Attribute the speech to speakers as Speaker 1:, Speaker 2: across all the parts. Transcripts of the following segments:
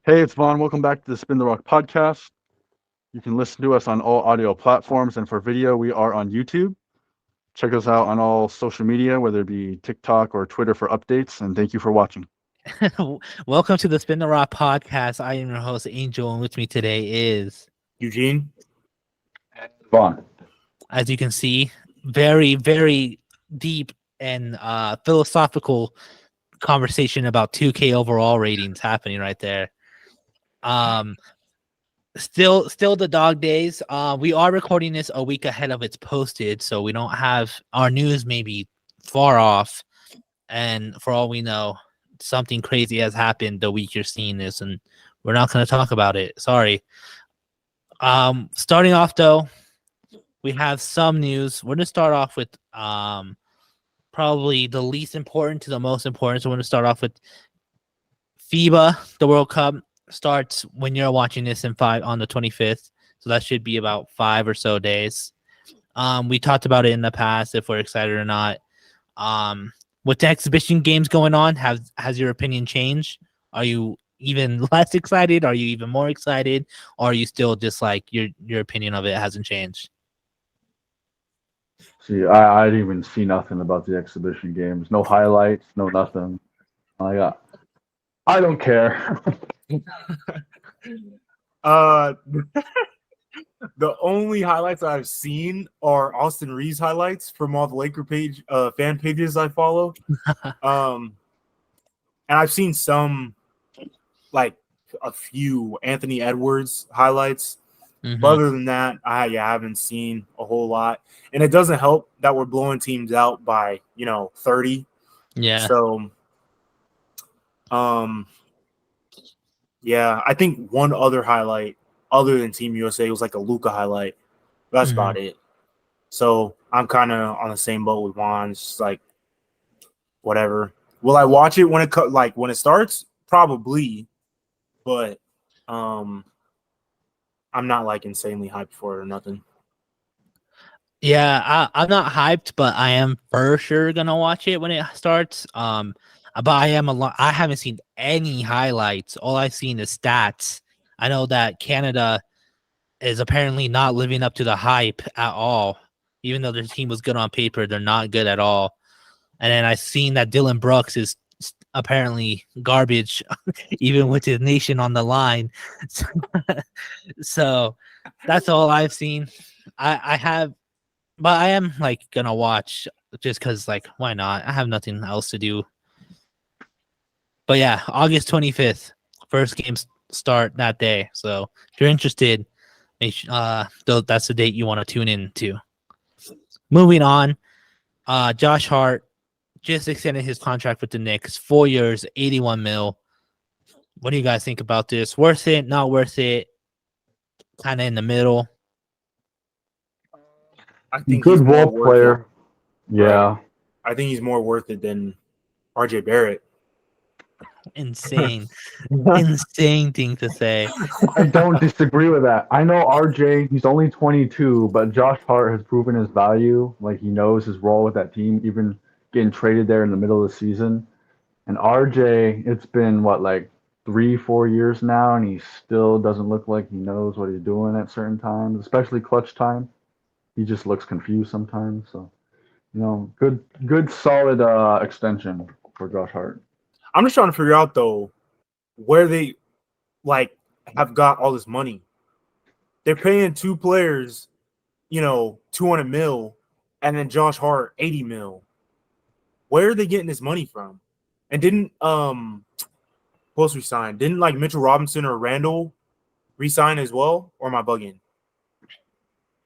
Speaker 1: Hey, it's Vaughn. Welcome back to the Spin the Rock podcast. You can listen to us on all audio platforms, and for video, we are on YouTube. Check us out on all social media, whether it be TikTok or Twitter for updates, and thank you for watching.
Speaker 2: Welcome to the Spin the Rock podcast. I am your host, Angel, and with me today is,
Speaker 3: Eugene.
Speaker 1: Vaughn.
Speaker 2: as you can see, very, very deep and philosophical conversation about 2K overall ratings happening right there. Um, still the dog days. We are recording this a week ahead of its posted, so we don't have our news maybe far off. And for all we know, something crazy has happened the week you're seeing this, and we're not going to talk about it. Sorry. Starting off though, we have some news. We're gonna start off with probably the least important to the most important. So we're gonna start off with FIBA. The World Cup starts when you're watching this on the 25th. So that should be about 5 or so days. We talked about it in the past if we're excited or not. With the exhibition games going on, has your opinion changed? Are you even less excited? Are you even more excited? Or are you still just like your opinion of it hasn't changed?
Speaker 1: See, I didn't even see nothing about the exhibition games. No highlights, no nothing. I don't care.
Speaker 3: Uh, the only highlights I've seen are Austin Reeves highlights from all the fan pages I follow. And I've seen some, like a few Anthony Edwards highlights.
Speaker 2: Mhm.
Speaker 3: But other than that, I haven't seen a whole lot. And it doesn't help that we're blowing teams out by 30.
Speaker 2: Yeah.
Speaker 3: So, yeah, I think one other highlight other than Team USA was like a Luca highlight. That's about it. So I'm kind of on the same boat with Juan. It's just like whatever. Will I watch it when it starts? Probably, but I'm not like insanely hyped for it or nothing.
Speaker 2: Yeah, I'm not hyped, but I am for sure gonna watch it when it starts. But I haven't seen any highlights. All I've seen is stats. I know that Canada is apparently not living up to the hype at all. Even though their team was good on paper, they're not good at all. And then I've seen that Dylan Brooks is apparently garbage, even with his nation on the line. So that's all I've seen. I have, but I am like gonna watch just because, like, why not? I have nothing else to do. But yeah, August 25th, first games start that day. So if you're interested, that's the date you want to tune in to. Moving on, Josh Hart just extended his contract with the Knicks, 4 years, 81 mil. What do you guys think about this? Worth it? Not worth it? Kind of in the middle.
Speaker 3: I think
Speaker 1: Good
Speaker 3: he's more
Speaker 1: role
Speaker 3: worth
Speaker 1: player.
Speaker 3: it.
Speaker 1: Yeah.
Speaker 3: Right. I think he's more worth it than RJ Barrett.
Speaker 2: Insane. Insane thing to say.
Speaker 1: I don't disagree with that. I know RJ, he's only 22, but Josh Hart has proven his value. Like, he knows his role with that team, even getting traded there in the middle of the season. And RJ, it's been like 3-4 years now, and he still doesn't look like he knows what he's doing at certain times, especially clutch time. He just looks confused sometimes. So, good solid extension for Josh Hart.
Speaker 3: I'm just trying to figure out though where they have got all this money. They're paying two players, 200 mil, and then Josh Hart 80 mil. Where are they getting this money from? And didn't who else resign? Didn't like Mitchell Robinson or Randall resign as well? Or am I bugging?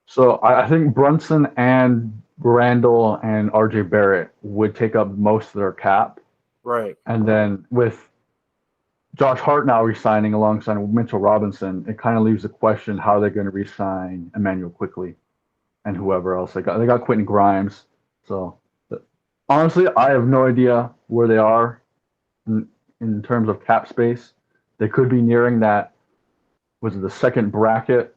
Speaker 1: So I think Brunson and Randall and RJ Barrett would take up most of their cap.
Speaker 3: Right.
Speaker 1: And then with Josh Hart now resigning alongside Mitchell Robinson, it kind of leaves the question how they're going to resign Emmanuel Quickly and whoever else they got. They got Quentin Grimes. So honestly, I have no idea where they are in terms of cap space. They could be nearing that. Was it the second bracket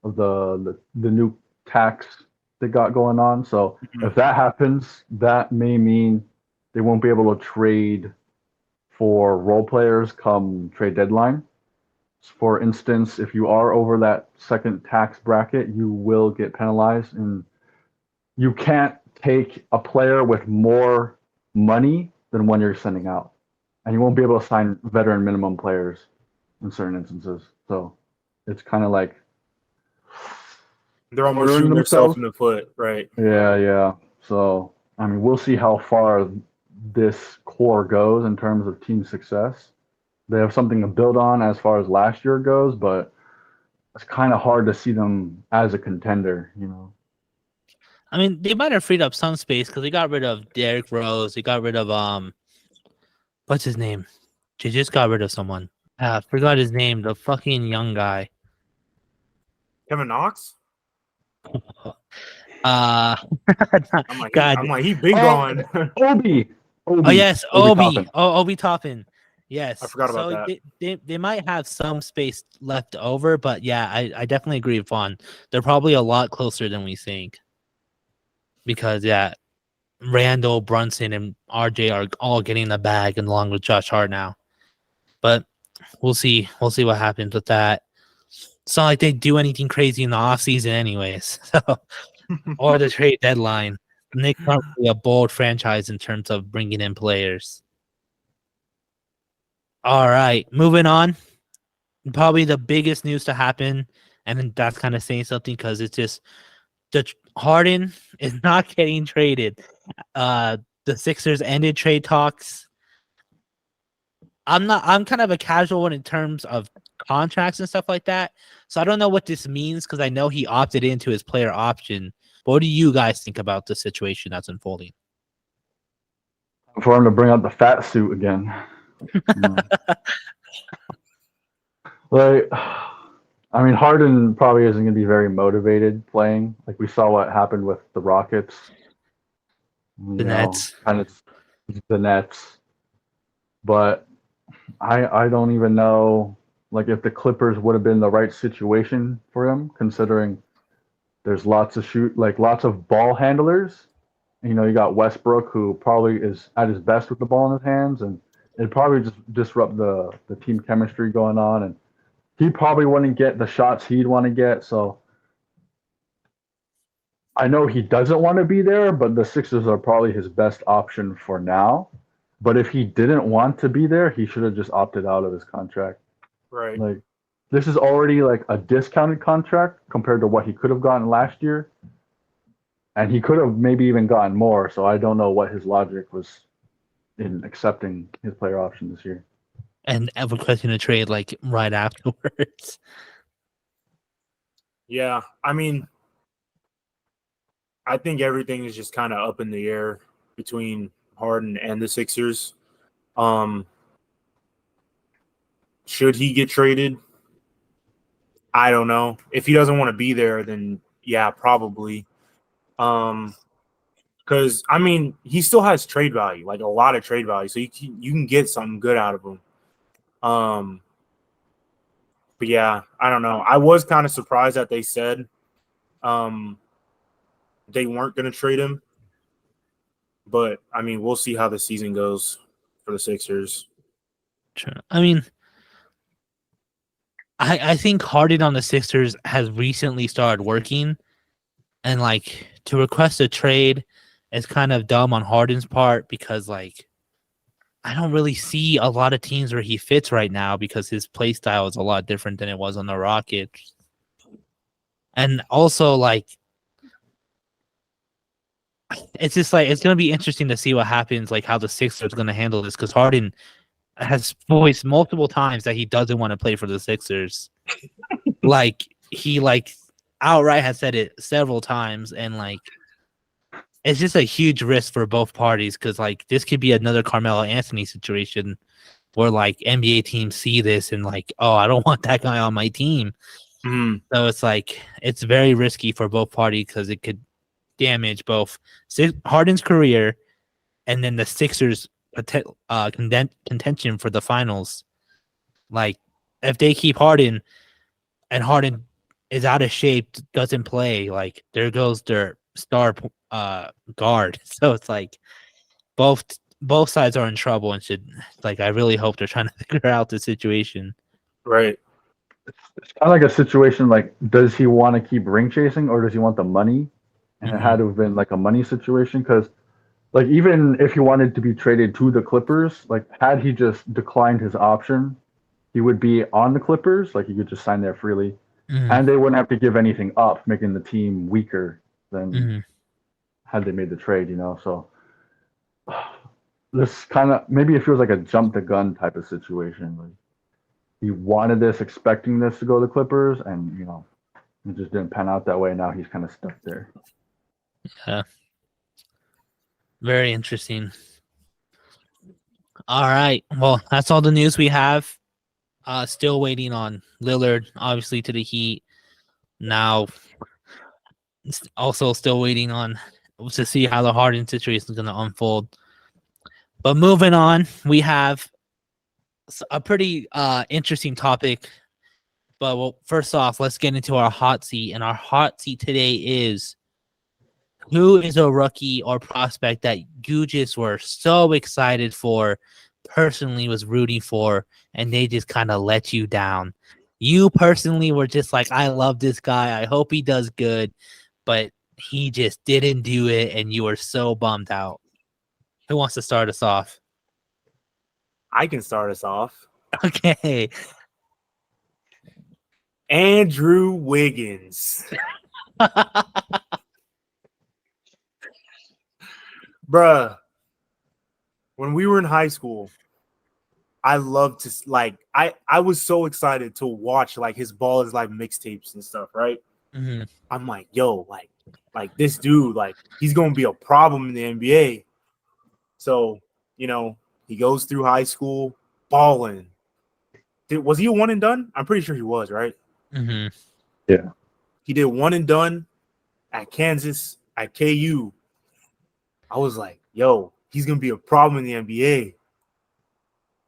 Speaker 1: of the new tax they got going on? So if that happens, that may mean they won't be able to trade for role players come trade deadline. For instance, if you are over that second tax bracket, you will get penalized, and you can't take a player with more money than one you're sending out, and you won't be able to sign veteran minimum players in certain instances. So it's kind of like
Speaker 3: They're almost
Speaker 1: ordering
Speaker 3: shooting themselves
Speaker 1: themselves.
Speaker 3: in the foot, right?
Speaker 1: Yeah. So I mean, we'll see how far this core goes in terms of team success. They have something to build on as far as last year goes, but it's kind of hard to see them as a contender, you know.
Speaker 2: I mean, they might have freed up some space because they got rid of Derrick Rose. They got rid of what's his name? They just got rid of someone. Forgot his name. The fucking young guy.
Speaker 3: Kevin Knox.
Speaker 2: Uh, God.
Speaker 3: I'm like, he been
Speaker 1: Oh,
Speaker 3: gone.
Speaker 1: Obi.
Speaker 2: Oh yes, Obi.
Speaker 1: Toppin.
Speaker 2: Oh, Obi Toppin. Yes.
Speaker 3: I forgot about
Speaker 2: So
Speaker 3: that.
Speaker 2: they might have some space left over, but yeah, I definitely agree with Vaughn. They're probably a lot closer than we think. Because yeah, Randall, Brunson, and RJ are all getting the bag along with Josh Hart now. But we'll see. We'll see what happens with that. It's not like they do anything crazy in the offseason anyways. So or the trade deadline. Knicks aren't really a bold franchise in terms of bringing in players. All right, moving on. Probably the biggest news to happen, and then that's kind of saying something because it's just Harden is not getting traded. The Sixers ended trade talks. I'm kind of a casual one in terms of contracts and stuff like that. So I don't know what this means because I know he opted into his player option. But what do you guys think about the situation that's unfolding?
Speaker 1: For him to bring out the fat suit again. Like, I mean, Harden probably isn't going to be very motivated playing. Like we saw what happened with the Rockets.
Speaker 2: The Nets.
Speaker 1: Kind of the Nets. But I don't even know like if the Clippers would have been the right situation for him, considering there's lots of ball handlers. You know, you got Westbrook, who probably is at his best with the ball in his hands, and it'd probably just disrupt the team chemistry going on, and he probably wouldn't get the shots he'd want to get. So I know he doesn't want to be there, but the Sixers are probably his best option for now. But if he didn't want to be there, he should have just opted out of his contract.
Speaker 3: Right.
Speaker 1: Like, this is already like a discounted contract compared to what he could have gotten last year. And he could have maybe even gotten more. So I don't know what his logic was in accepting his player option this year.
Speaker 2: And requesting a trade like right afterwards.
Speaker 3: Yeah, I mean, I think everything is just kind of up in the air between Harden and the Sixers. Should he get traded? I don't know. If he doesn't want to be there, then yeah, probably. Because I mean, he still has trade value, like a lot of trade value, so you can get something good out of him. But yeah, I don't know. I was kind of surprised that they said they weren't going to trade him. But I mean, we'll see how the season goes for the Sixers.
Speaker 2: Sure. I mean, I think Harden on the Sixers has recently started working, and like to request a trade is kind of dumb on Harden's part because like I don't really see a lot of teams where he fits right now because his play style is a lot different than it was on the Rockets. And also like it's just like it's gonna be interesting to see what happens, like how the Sixers are gonna handle this because Harden has voiced multiple times that he doesn't want to play for the Sixers. Like he like outright has said it several times, and like it's just a huge risk for both parties because like this could be another Carmelo Anthony situation where like NBA teams see this and like, oh, I don't want that guy on my team. So it's like it's very risky for both parties because it could damage both Harden's career and then the Sixers' contention for the finals. Like if they keep Harden and Harden is out of shape, doesn't play, like there goes their star guard. So it's like both sides are in trouble and should like I really hope they're trying to figure out the situation.
Speaker 3: Right.
Speaker 1: It's kind of like a situation like, does he want to keep ring chasing or does he want the money? And it had to have been like a money situation because, like, even if he wanted to be traded to the Clippers, like, had he just declined his option, he would be on the Clippers. Like, he could just sign there freely,
Speaker 2: Mhm.
Speaker 1: and they wouldn't have to give anything up, making the team weaker than
Speaker 2: Mhm.
Speaker 1: had they made the trade. So this kind of maybe it feels like a jump the gun type of situation. Like, he wanted this, expecting this to go to the Clippers, and it just didn't pan out that way. Now he's kind of stuck there.
Speaker 2: Yeah. Very interesting. All right. Well, that's all the news we have. Still waiting on Lillard, obviously, to the Heat. Now, also still waiting on to see how the Harden situation is going to unfold. But moving on, we have a pretty interesting topic. But well, first off, let's get into our hot seat. And our hot seat today is, who is a rookie or prospect that you just were so excited for, personally was rooting for, and they just kind of let you down? You personally were just like, I love this guy. I hope he does good, but he just didn't do it, and you were so bummed out. Who wants to start us off?
Speaker 3: I can start us off.
Speaker 2: Okay.
Speaker 3: Andrew Wiggins. Bruh, when we were in high school, I loved to I was so excited to watch like his ball is like mixtapes and stuff, right?
Speaker 2: Mhm.
Speaker 3: I'm like, yo, like this dude, like he's gonna be a problem in the NBA. So, he goes through high school balling. Was he a one and done? I'm pretty sure he was, right?
Speaker 2: Mhm.
Speaker 1: Yeah.
Speaker 3: He did one and done at Kansas, at KU. I was like, yo, he's gonna be a problem in the NBA.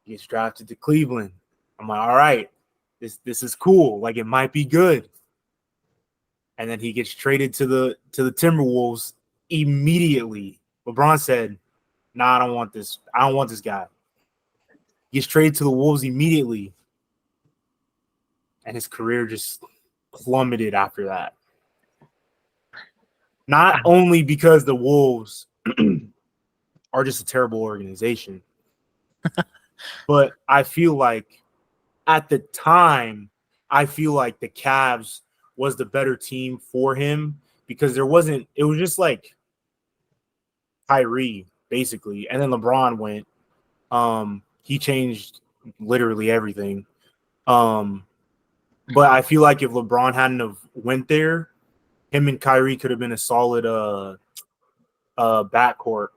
Speaker 3: He gets drafted to Cleveland. I'm like, all right, this is cool. Like it might be good. And then he gets traded to the Timberwolves immediately. LeBron said, "Nah, I don't want this. I don't want this guy." He gets traded to the Wolves immediately, and his career just plummeted after that. Not only because the Wolves are just a terrible organization, but I feel like at the time, I feel like the Cavs was the better team for him because it was just like Kyrie basically, and then LeBron went. He changed literally everything. But I feel like if LeBron hadn't have went there, him and Kyrie could have been a solid backcourt,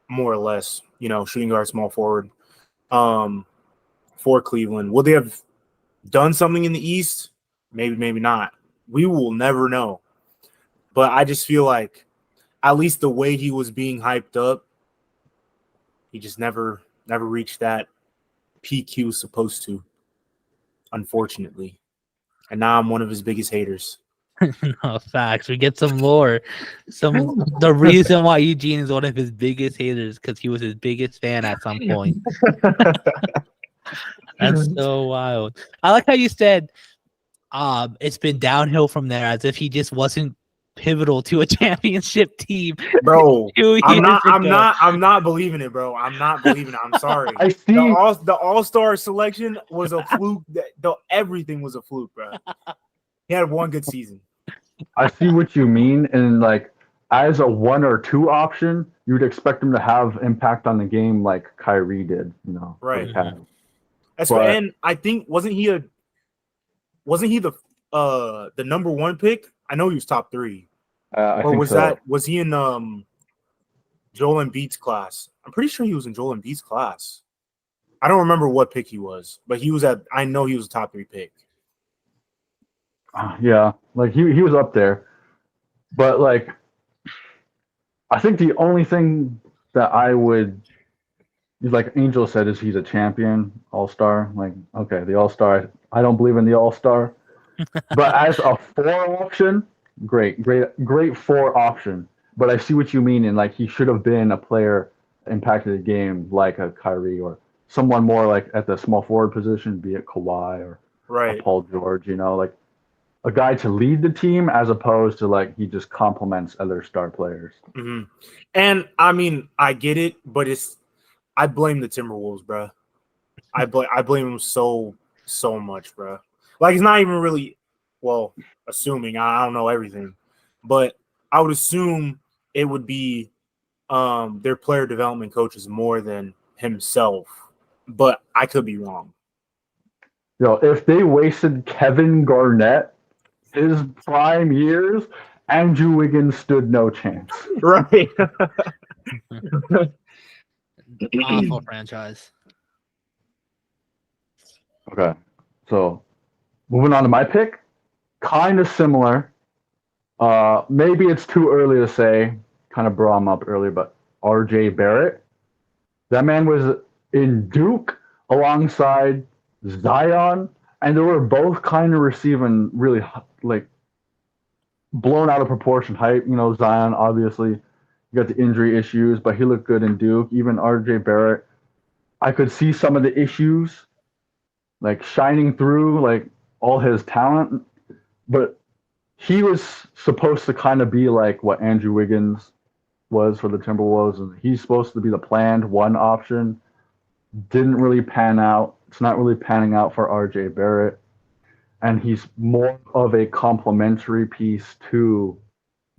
Speaker 3: more or less, shooting guard, small forward, for Cleveland. Would they have done something in the East? Maybe, maybe not. We will never know. But I just feel like at least the way he was being hyped up, he just never reached that peak he was supposed to, unfortunately. And now I'm one of his biggest haters.
Speaker 2: No, facts. We get some lore. The reason why Eugene is one of his biggest haters because he was his biggest fan at some point. That's so wild. I like how you said it's been downhill from there, as if he just wasn't pivotal to a championship team
Speaker 3: Bro,
Speaker 2: 2 years ago.
Speaker 3: I'm not believing it, bro. I'm not believing it. I'm sorry.
Speaker 1: I see.
Speaker 3: The all-star selection was a fluke. Everything was a fluke, bro. He had one good season.
Speaker 1: I see what you mean, and like as a 1 or 2 option, you'd expect him to have impact on the game like Kyrie did, for
Speaker 3: Right.
Speaker 1: the Cavs.
Speaker 3: And I think wasn't he the number 1 pick? I know he was top 3.
Speaker 1: I
Speaker 3: Or
Speaker 1: think
Speaker 3: was
Speaker 1: so.
Speaker 3: was he in Joel Embiid's class? I'm pretty sure he was in Joel Embiid's class. I don't remember what pick he was, but I know he was a top 3 pick.
Speaker 1: Yeah, like he was up there, but like I think the only thing that I would, like Angel said, is he's a champion, all-star. Like, okay, the all-star. I don't believe in the all-star, but as a 4 option, great 4 option. But I see what you mean, and like he should have been a player that impacted the game like a Kyrie or someone more like at the small forward position, be it Kawhi or
Speaker 3: Right.
Speaker 1: Paul George, like a guy to lead the team as opposed to like he just complements other star players.
Speaker 3: Mm-hmm. And I mean, I get it, but I blame the Timberwolves, bro. I blame them so much, bro. Like it's not even really, well, assuming I don't know everything, but I would assume it would be their player development coaches more than himself, but I could be wrong.
Speaker 1: If they wasted Kevin Garnett his prime years, Andrew Wiggins stood no chance.
Speaker 3: Right.
Speaker 2: Awful franchise.
Speaker 1: Okay, so moving on to my pick, kind of similar. Maybe it's too early to say. Kind of brought him up earlier, but R.J. Barrett, that man was in Duke alongside Zion, and they were both kind of receiving really like blown out of proportion hype. Zion obviously got the injury issues, but he looked good in Duke. Even R.J. Barrett, I could see some of the issues like shining through, like all his talent, but he was supposed to kind of be like what Andrew Wiggins was for the Timberwolves, and he's supposed to be the planned one option. Didn't really pan out. It's not really panning out for RJ Barrett, and he's more of a complementary piece to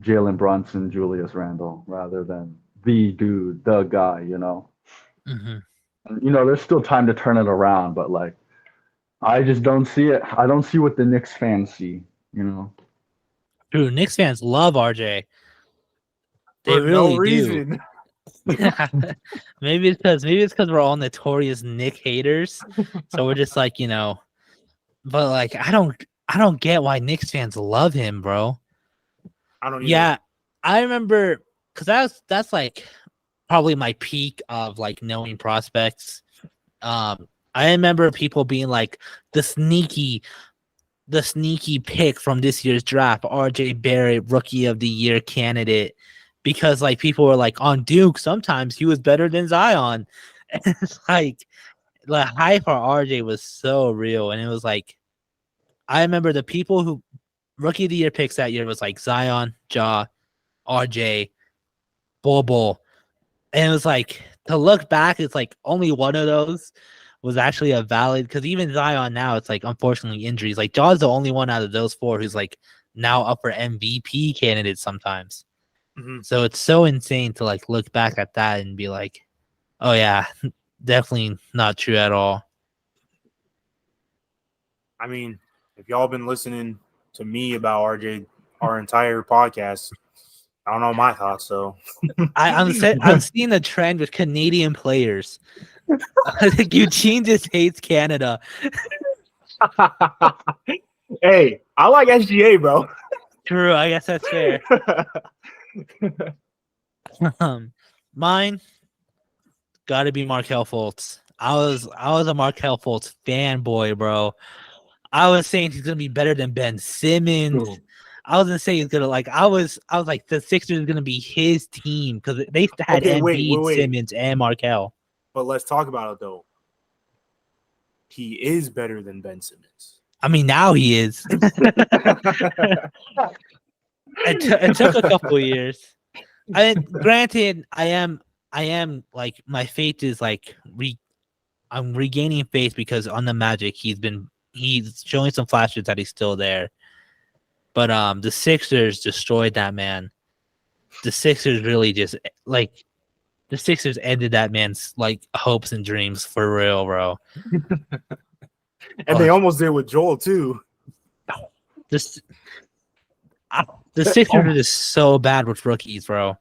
Speaker 1: Jalen Brunson, Julius Randle, rather than the dude, the guy.
Speaker 2: Mm-hmm.
Speaker 1: And, there's still time to turn it around, but like, I just don't see it. I don't see what the Knicks fans see.
Speaker 2: True, Knicks fans love RJ. They
Speaker 3: For
Speaker 2: really
Speaker 3: no reason.
Speaker 2: do. Maybe it's because we're all notorious Nick haters, so we're just like But like, I don't get why Knicks fans love him, bro.
Speaker 3: I don't either.
Speaker 2: Yeah, I remember because that's like probably my peak of like knowing prospects. I remember people being like the sneaky pick from this year's draft, RJ Barrett, Rookie of the Year candidate, because like people were like on Duke, sometimes he was better than Zion. And it's like the hype for RJ was so real. And it was like, I remember the people who Rookie of the Year picks that year was like Zion, Ja, RJ, Bobo. And it was like, to look back, it's like only one of those was actually a valid, because even Zion now, it's like unfortunately injuries. Like Ja's the only one out of those four who's like now up for MVP candidates sometimes.
Speaker 3: Mm-hmm.
Speaker 2: So it's so insane to like look back at that and be like, oh yeah, definitely not true at all.
Speaker 3: I mean, if y'all been listening to me about RJ our entire podcast, I don't know my thoughts. So
Speaker 2: I'm seeing a trend with Canadian players. I think Eugene just hates Canada.
Speaker 3: Hey, I like SGA, bro.
Speaker 2: True, I guess that's fair. Mine got to be Markelle Fultz. I was a Markelle Fultz fanboy, bro. I was saying he's gonna be better than Ben Simmons.
Speaker 1: Cool.
Speaker 2: I was gonna say he's gonna I was like the Sixers is gonna be his team because they had Embiid,
Speaker 3: wait.
Speaker 2: Simmons, and Markelle.
Speaker 3: But let's talk about it though. He is better than Ben Simmons.
Speaker 2: I mean, now he is. It took a couple of years. Granted, I am like my faith is like I'm regaining faith because on the Magic he's showing some flashes that he's still there. But the Sixers destroyed that man. The Sixers really just like the Sixers ended that man's like hopes and dreams for real, bro.
Speaker 3: And they almost did with Joel too.
Speaker 2: The Sixers are just so bad with rookies, bro.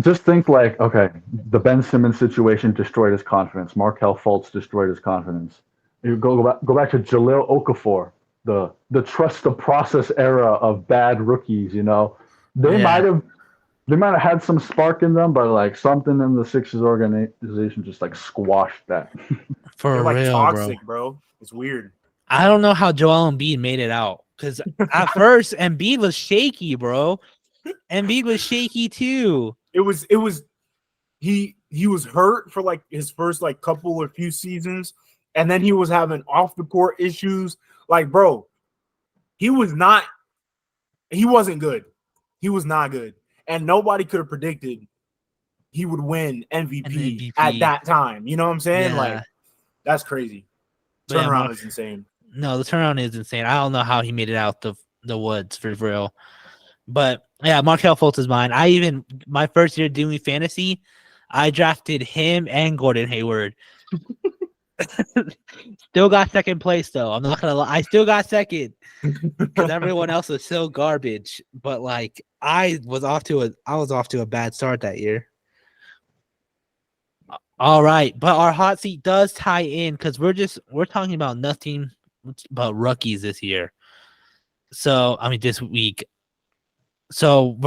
Speaker 1: Just think like, okay, the Ben Simmons situation destroyed his confidence. Markelle Fultz destroyed his confidence. You go back to Jahlil Okafor, the trust the process era of bad rookies. They might have had some spark in them, but like something in the Sixers organization just like squashed that.
Speaker 2: For
Speaker 3: They're like
Speaker 2: real,
Speaker 3: toxic, bro. It's weird.
Speaker 2: I don't know how Joel Embiid made it out because at first Embiid was shaky, bro. Embiid was shaky too.
Speaker 3: It was he was hurt for like his first like couple or few seasons, and then he was having off the court issues. Like, bro, he wasn't good. He was not good. And nobody could have predicted he would win MVP,
Speaker 2: An MVP.
Speaker 3: at that time. You know what I'm saying?
Speaker 2: Yeah.
Speaker 3: Like, that's crazy.
Speaker 2: But yeah,
Speaker 3: Turnaround is insane.
Speaker 2: No, the turnaround is insane. I don't know how he made it out the woods for real. But yeah, Markel Fultz is mine. My first year doing fantasy, I drafted him and Gordon Hayward. Still got second place though. I'm not gonna lie. I still got second because everyone else was so garbage. But like I was off to a bad start that year. All right, but our hot seat does tie in because we're talking about nothing but rookies this year. So I mean this week. So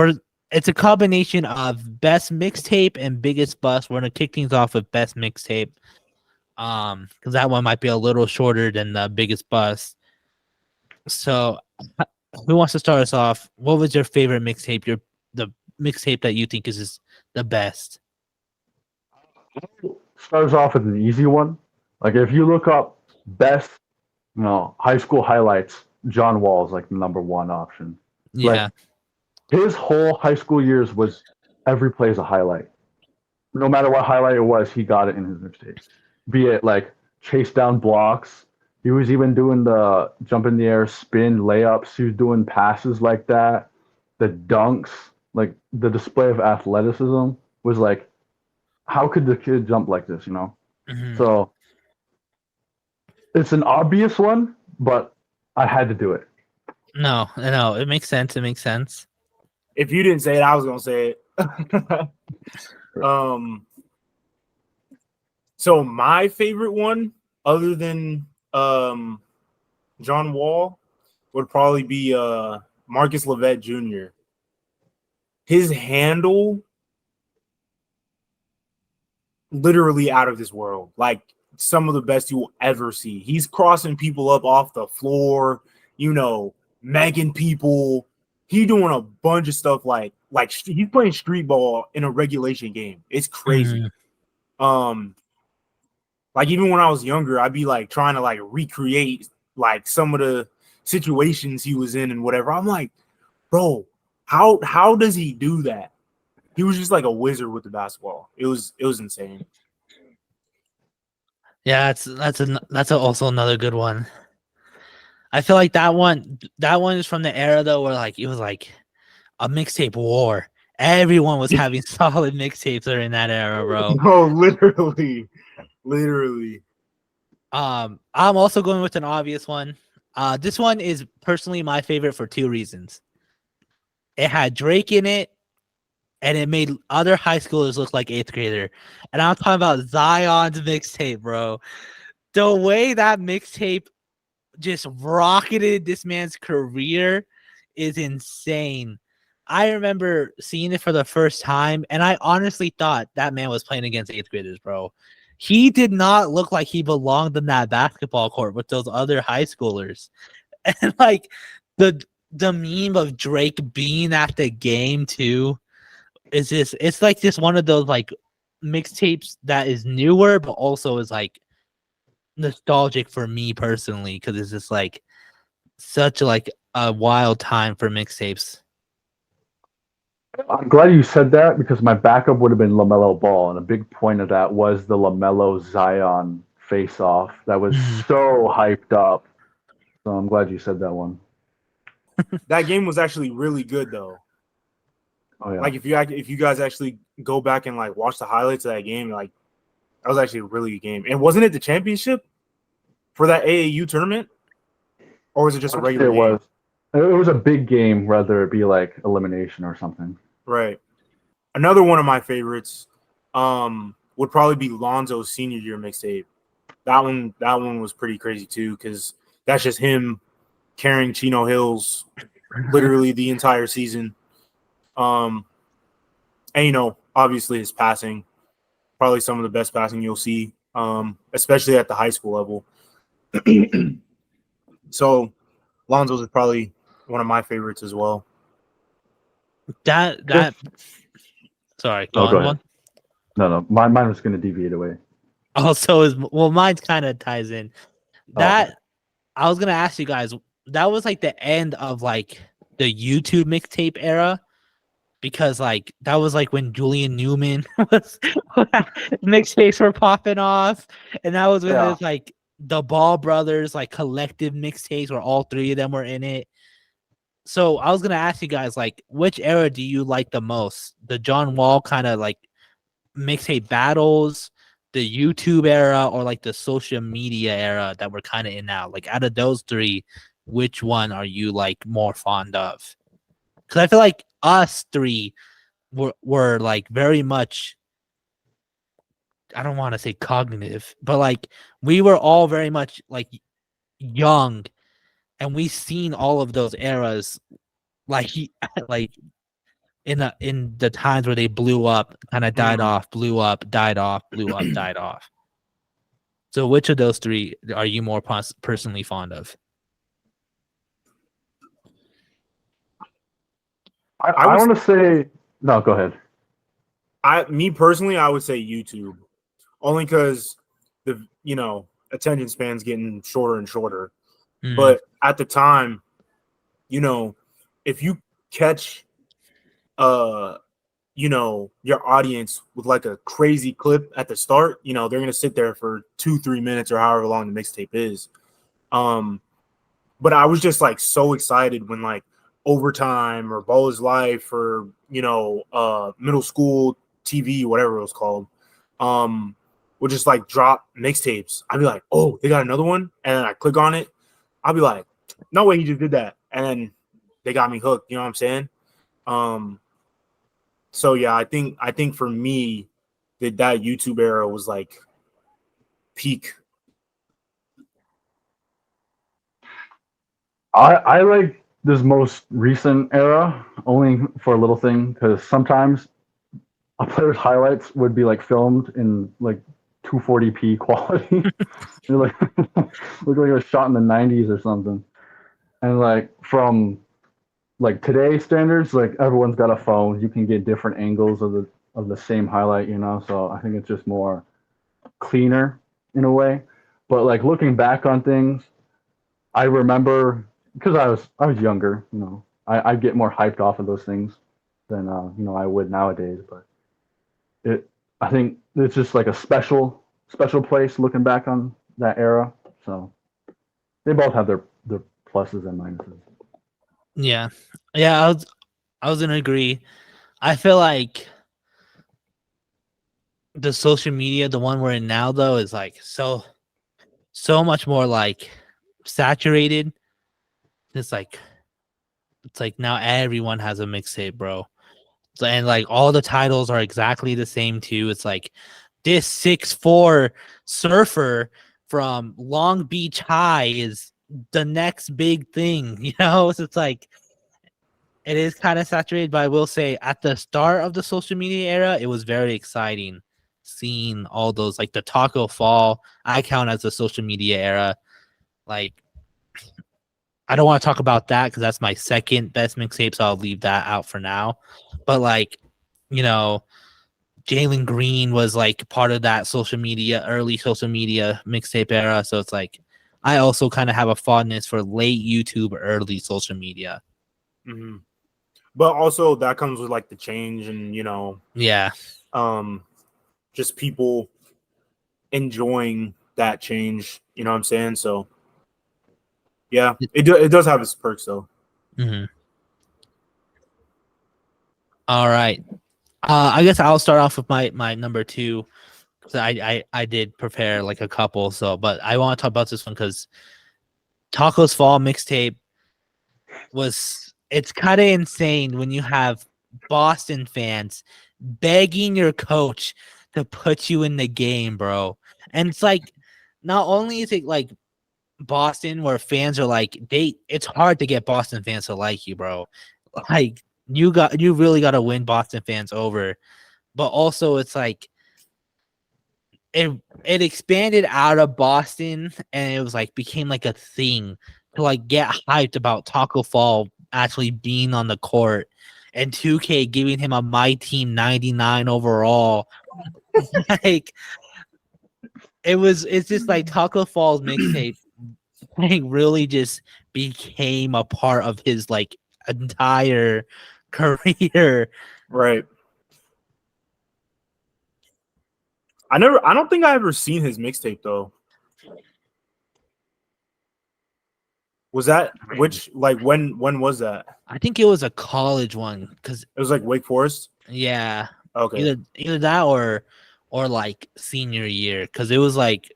Speaker 2: it's a combination of best mixtape and biggest bust. We're gonna kick things off with best mixtape. Because that one might be a little shorter than the biggest bust. So who wants to start us off? What was your favorite mixtape? The mixtape that you think is the best?
Speaker 1: Starts off with an easy one. Like if you look up best, high school highlights, John Wall's like the number one option.
Speaker 2: Yeah.
Speaker 1: Like, his whole high school years was every play is a highlight. No matter what highlight it was, he got it in his mixtape. Be it like chase down blocks. He was even doing the jump in the air, spin, layups. He was doing passes like that. The dunks, like the display of athleticism was like, how could the kid jump like this,
Speaker 2: Mhm.
Speaker 1: So it's an obvious one, but I had to do it.
Speaker 2: No, it makes sense. It makes sense.
Speaker 3: If you didn't say it, I was gonna say it. So my favorite one, other than John Wall, would probably be Marcus Levette Jr. His handle, literally out of this world. Like some of the best you will ever see. He's crossing people up off the floor, megging people. He doing a bunch of stuff like he's playing street ball in a regulation game. It's crazy. Like even when I was younger, I'd be like trying to like recreate like some of the situations he was in and whatever. I'm like, bro, how does he do that? He was just like a wizard with the basketball. It was insane.
Speaker 2: Yeah, that's also another good one. I feel like that one is from the era though where like it was like a mixtape war. Everyone was having solid mixtapes during that era, bro.
Speaker 3: No, literally.
Speaker 2: I'm also going with an obvious one. This one is personally my favorite for two reasons. It had Drake in it, and it made other high schoolers look like eighth grader. And I'm talking about Zion's mixtape, bro. The way that mixtape just rocketed this man's career is insane. I remember seeing it for the first time, and I honestly thought that man was playing against eighth graders, bro. He did not look like he belonged in that basketball court with those other high schoolers. And like the meme of Drake being at the game too is it's like just one of those like mixtapes that is newer but also is like nostalgic for me personally because it's just like such like a wild time for mixtapes.
Speaker 1: I'm glad you said that because my backup would have been LaMelo Ball, and a big point of that was the LaMelo Zion face-off that was so hyped up. So I'm glad you said that one.
Speaker 3: That game was actually really good though.
Speaker 1: Oh yeah.
Speaker 3: Like if you guys actually go back and like watch the highlights of that game, like that was actually a really good game. And wasn't it the championship for that AAU tournament, or was it just a regular game?
Speaker 1: It was a big game, whether it be like elimination or something.
Speaker 3: Right. Another one of my favorites would probably be Lonzo's senior year mixtape. That one was pretty crazy too, because that's just him carrying Chino Hills literally the entire season. And obviously his passing, probably some of the best passing you'll see, especially at the high school level. So Lonzo's is probably one of my favorites as well.
Speaker 2: That sorry,
Speaker 1: Go ahead.
Speaker 2: one.
Speaker 1: No, mine was going to deviate away.
Speaker 2: Also is mine's kind of ties in. That I was gonna ask you guys. That was like the end of like the YouTube mixtape era because like that was like when Julian Newman was mixtapes were popping off, and that was when
Speaker 1: Yeah.
Speaker 2: there's like the Ball Brothers like collective mixtapes where all three of them were in it. So I was gonna ask you guys like, which era do you like the most? The John Wall kind of like mixtape battles, the YouTube era, or like the social media era that we're kind of in now? Like out of those three, which one are you like more fond of? Because I feel like us three were like very much, I don't want to say cognitive, but like we were all very much like young, and we seen all of those eras like like in the times where they blew up, kind of died off, blew up, died off, blew up, died off. So which of those three are you more personally fond of?
Speaker 1: I want to say no. Go ahead.
Speaker 3: Me personally, I would say YouTube, only because the attention span's getting shorter and shorter. But at the time, if you catch your audience with like a crazy clip at the start, they're gonna sit there for 2-3 minutes or however long the mixtape is. But I was just like so excited when like Overtime or Ball is Life or middle school TV, whatever it was called, would just like drop mixtapes. I'd be like, oh, they got another one, and then I click on it. I'll be like, no way, he just did that, and then they got me hooked. You know what I'm saying? So yeah, I think for me, that YouTube era was like peak.
Speaker 1: I like this most recent era only for a little thing because sometimes a player's highlights would be like filmed in like 240p quality. You're like look like it was shot in the 90s or something. And like from like today's standards, like everyone's got a phone. You can get different angles of the same highlight, So I think it's just more cleaner in a way. But like looking back on things, I remember because I was younger, I get more hyped off of those things than I would nowadays. But I think it's just like a special place looking back on that era. So they both have their pluses and minuses.
Speaker 2: Yeah, I was gonna agree. I feel like the social media, the one we're in now, though, is like so much more like saturated. It's like now everyone has a mixtape, bro. And like all the titles are exactly the same too. It's like this 6'4" surfer from Long Beach High is the next big thing, So it's like it is kind of saturated, but I will say at the start of the social media era, it was very exciting seeing all those like the Taco Fall. I count as the social media era. Like I don't want to talk about that because that's my second best mixtape, so I'll leave that out for now. But like, Jalen Green was like part of that early social media mixtape era. So it's like I also kind of have a fondness for late YouTube, early social media.
Speaker 3: Mm-hmm. But also that comes with like the change and
Speaker 2: yeah,
Speaker 3: just people enjoying that change. You know what I'm saying? So yeah, it does have its perks though.
Speaker 2: Mm-hmm. All right. I guess I'll start off with my number two. I did prepare like a couple, but I want to talk about this one because Taco's Fall mixtape it's kind of insane when you have Boston fans begging your coach to put you in the game, bro. And it's like not only is it like Boston where fans are like it's hard to get Boston fans to like you, bro. Like you really got to win Boston fans over. But also it's like it expanded out of Boston and it was like became like a thing to like get hyped about Taco Fall actually being on the court and 2K giving him a My Team 99 overall. Like it's just like Taco Fall's mixtape like really just became a part of his like entire career.
Speaker 3: Right. I don't think I ever seen his mixtape though. Was that which like when was that?
Speaker 2: I think it was a college one because
Speaker 3: It was like Wake Forest.
Speaker 2: yeah,
Speaker 3: Okay.
Speaker 2: either that or like senior year because it was like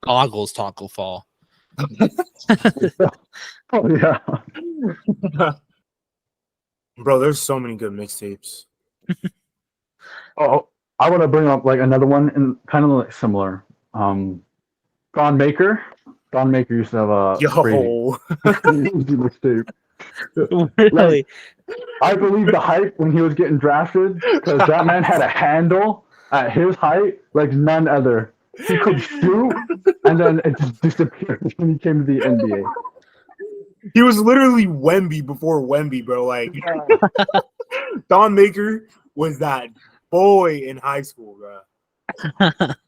Speaker 2: goggles taco fall.
Speaker 1: Oh yeah.
Speaker 3: Bro, there's so many good mixtapes.
Speaker 1: Oh, I want to bring up like another one and kind of like similar. Don Maker. Don Maker used to have a crazy
Speaker 3: Yo.
Speaker 1: mixtape.
Speaker 2: Really?
Speaker 1: Like, I believe the hype when he was getting drafted because that man had a handle at his height like none other. He could shoot, and then it just disappeared when he came to the NBA.
Speaker 3: He was literally Wemby before Wemby, bro. Like Don Maker was that boy in high school, bro.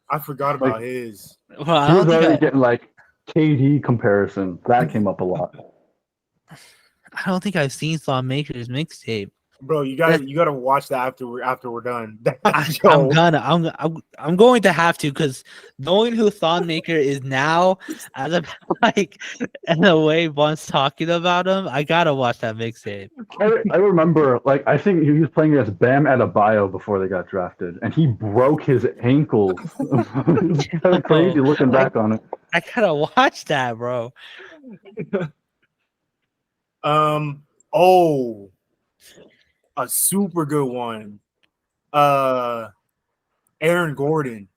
Speaker 3: I forgot about his.
Speaker 2: Well, I
Speaker 1: He was
Speaker 2: don't think
Speaker 1: already getting like KD comparison. That came up a lot.
Speaker 2: I don't think I've seen Thon Maker's mixtape.
Speaker 3: Bro, you gotta watch that after we're done.
Speaker 2: I'm going to have to because knowing who Thon Maker is now, as a like and the way Von's talking about him, I gotta watch that mixtape.
Speaker 1: I remember, like, I think he was playing against Bam Adebayo before they got drafted, and he broke his ankles. It's kind of crazy looking back on it.
Speaker 2: I gotta watch that, bro.
Speaker 3: Oh, a super good one. Aaron Gordon.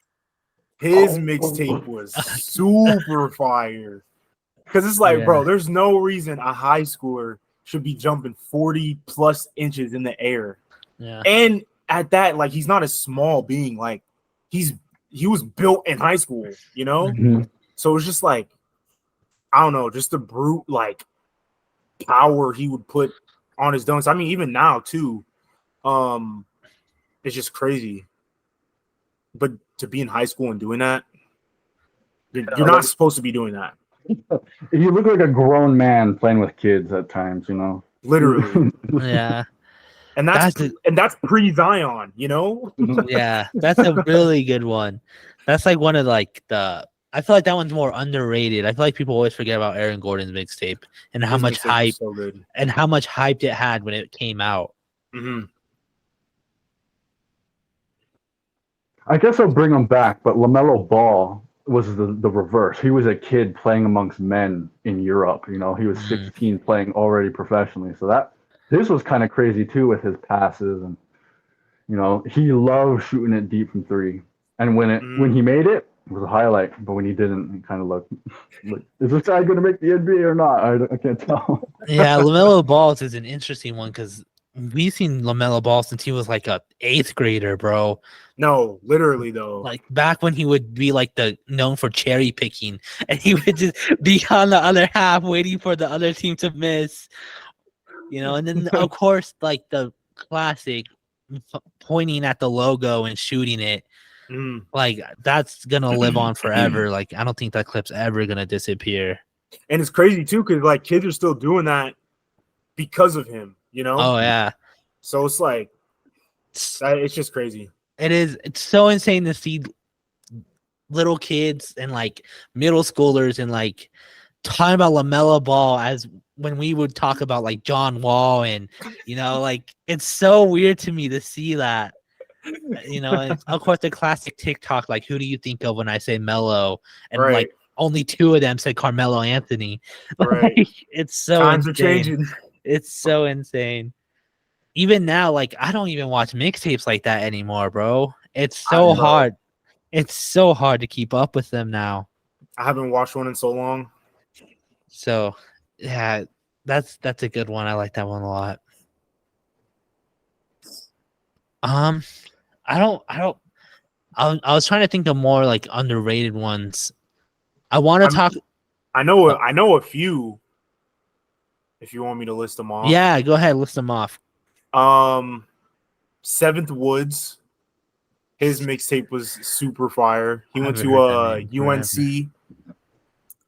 Speaker 3: His mixtape was super fire. Because it's like, bro, there's no reason a high schooler should be jumping 40 plus inches in the air.
Speaker 2: Yeah.
Speaker 3: And at that, like, he's not a small being. Like, he was built in high school, you know?
Speaker 1: Mhm.
Speaker 3: So it's just like, I don't know, just the brute, like, power he would put on his dunks. I mean, even now, too. It's just crazy. But to be in high school and doing that, you're not supposed to be doing that.
Speaker 1: You look like a grown man playing with kids at times, you know?
Speaker 3: Literally.
Speaker 2: Yeah.
Speaker 3: And that's pre-Zion, you know?
Speaker 2: Yeah, that's a really good one. That's like one of like I feel like that one's more underrated. I feel like people always forget about Aaron Gordon's mixtape and how
Speaker 3: His
Speaker 2: much
Speaker 3: mixtape was
Speaker 2: hype
Speaker 3: so good.
Speaker 2: and how much hype it had when it came out.
Speaker 3: Mm-hmm.
Speaker 1: I guess I'll bring him back, but LaMelo Ball was the reverse. He was a kid playing amongst men in Europe. You know, he was 16 playing already professionally. So this was kind of crazy too with his passes, and you know, he loved shooting it deep from three. And when he made it, it was a highlight. But when he didn't, it kind of looked like, is this guy going to make the NBA or not? I can't tell.
Speaker 2: Yeah, LaMelo Ball is an interesting one because we've seen LaMelo Ball since he was like a 8th grader, bro.
Speaker 3: No, literally though.
Speaker 2: Like back when he would be like known for cherry picking, and he would just be on the other half waiting for the other team to miss, you know. And then of course, like the classic pointing at the logo and shooting it, like that's gonna live on forever. Like I don't think that clip's ever gonna disappear.
Speaker 3: And it's crazy too, because like kids are still doing that because of him, you know?
Speaker 2: Oh yeah.
Speaker 3: So it's like it's just crazy.
Speaker 2: It is. It's so insane to see little kids and like middle schoolers and like talking about LaMelo Ball as when we would talk about like John Wall and you know like it's so weird to me to see that, you know. And of course the classic TikTok like who do you think of when I say Melo, and like only 2 of them said Carmelo Anthony.
Speaker 3: Right.
Speaker 2: Like, it's so
Speaker 3: times
Speaker 2: insane.
Speaker 3: are changing.
Speaker 2: It's so insane. Even now, like I don't even watch mixtapes like that anymore, bro. It's so hard. It's so hard to keep up with them now.
Speaker 3: I haven't watched one in so long.
Speaker 2: So, yeah, that's a good one. I like that one a lot. I was trying to think of more like underrated ones. I want to talk.
Speaker 3: I know a few. If you want me to list them off.
Speaker 2: Yeah, go ahead, list them off.
Speaker 3: 7th Woods. His mixtape was super fire. He went to UNC.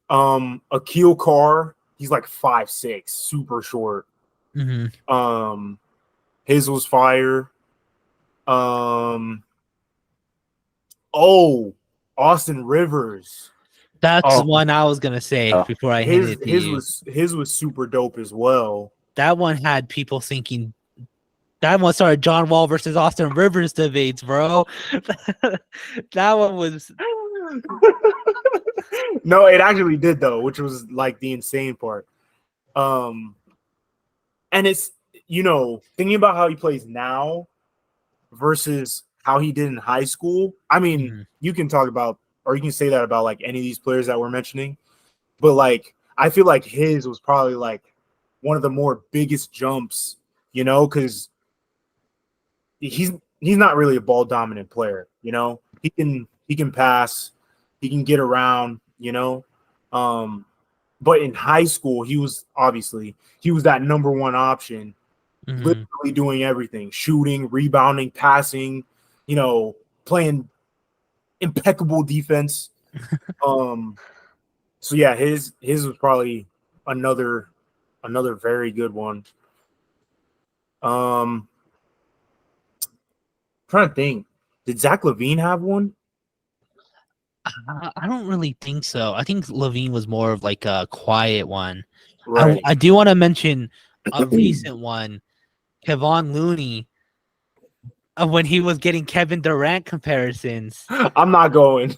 Speaker 3: Akil Carr, he's like 5'6", super short.
Speaker 2: Mm-hmm.
Speaker 3: His was fire. Oh, Austin Rivers.
Speaker 2: That's
Speaker 1: Oh,
Speaker 2: one I was gonna say
Speaker 1: yeah.
Speaker 2: before I handed it to you.
Speaker 3: His was super dope as well.
Speaker 2: That one had people thinking. That one started John Wall versus Austin Rivers debates, bro. That one was.
Speaker 3: No, it actually did though, which was like the insane part. And it's thinking about how he plays now versus how he did in high school. I mean, you can talk about, or you can say that about like any of these players that we're mentioning, but like I feel like his was probably like one of the more biggest jumps, because he's not really a ball dominant player. He can pass, he can get around, but in high school he was that number one option, literally doing everything, shooting, rebounding, passing, playing impeccable defense. So yeah, his was probably another very good one. Trying to think, did Zach LaVine have one?
Speaker 2: I don't really think so. I think Levine was more of like a quiet one.
Speaker 3: Right.
Speaker 2: I do want to mention a recent one, Kevon Looney, when he was getting Kevin Durant comparisons.
Speaker 3: I'm not going.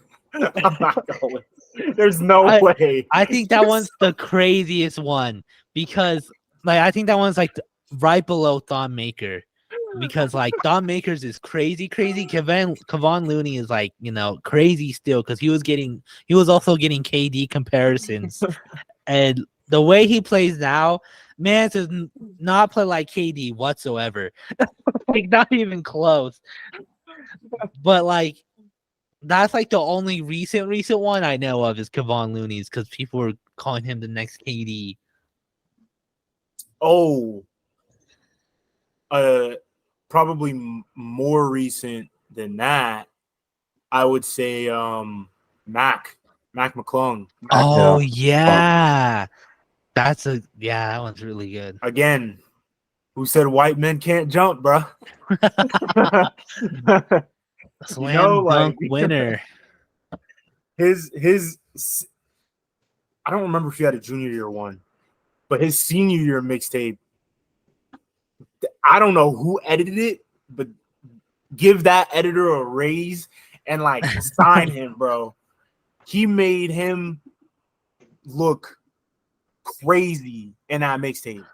Speaker 3: There's no way.
Speaker 2: I think that one's the craziest one because like I think that one's like right below Thon Maker. Because like Thon Makers is crazy. Kevon Looney is like, crazy still because he was also getting KD comparisons. And the way he plays now, man, does not play like KD whatsoever. Like not even close. But like that's like the only recent one I know of is Kevon Looney's because people were calling him the next KD.
Speaker 3: Oh, probably more recent than that. I would say Mac McClung.
Speaker 2: Oh yeah. That one's really good.
Speaker 3: Again, who said white men can't jump, bro?
Speaker 2: Slam dunk winner.
Speaker 3: His I don't remember if he had a junior year one, but his senior year mixtape, I don't know who edited it, but give that editor a raise and like sign him, bro. He made him look crazy in that mixtape.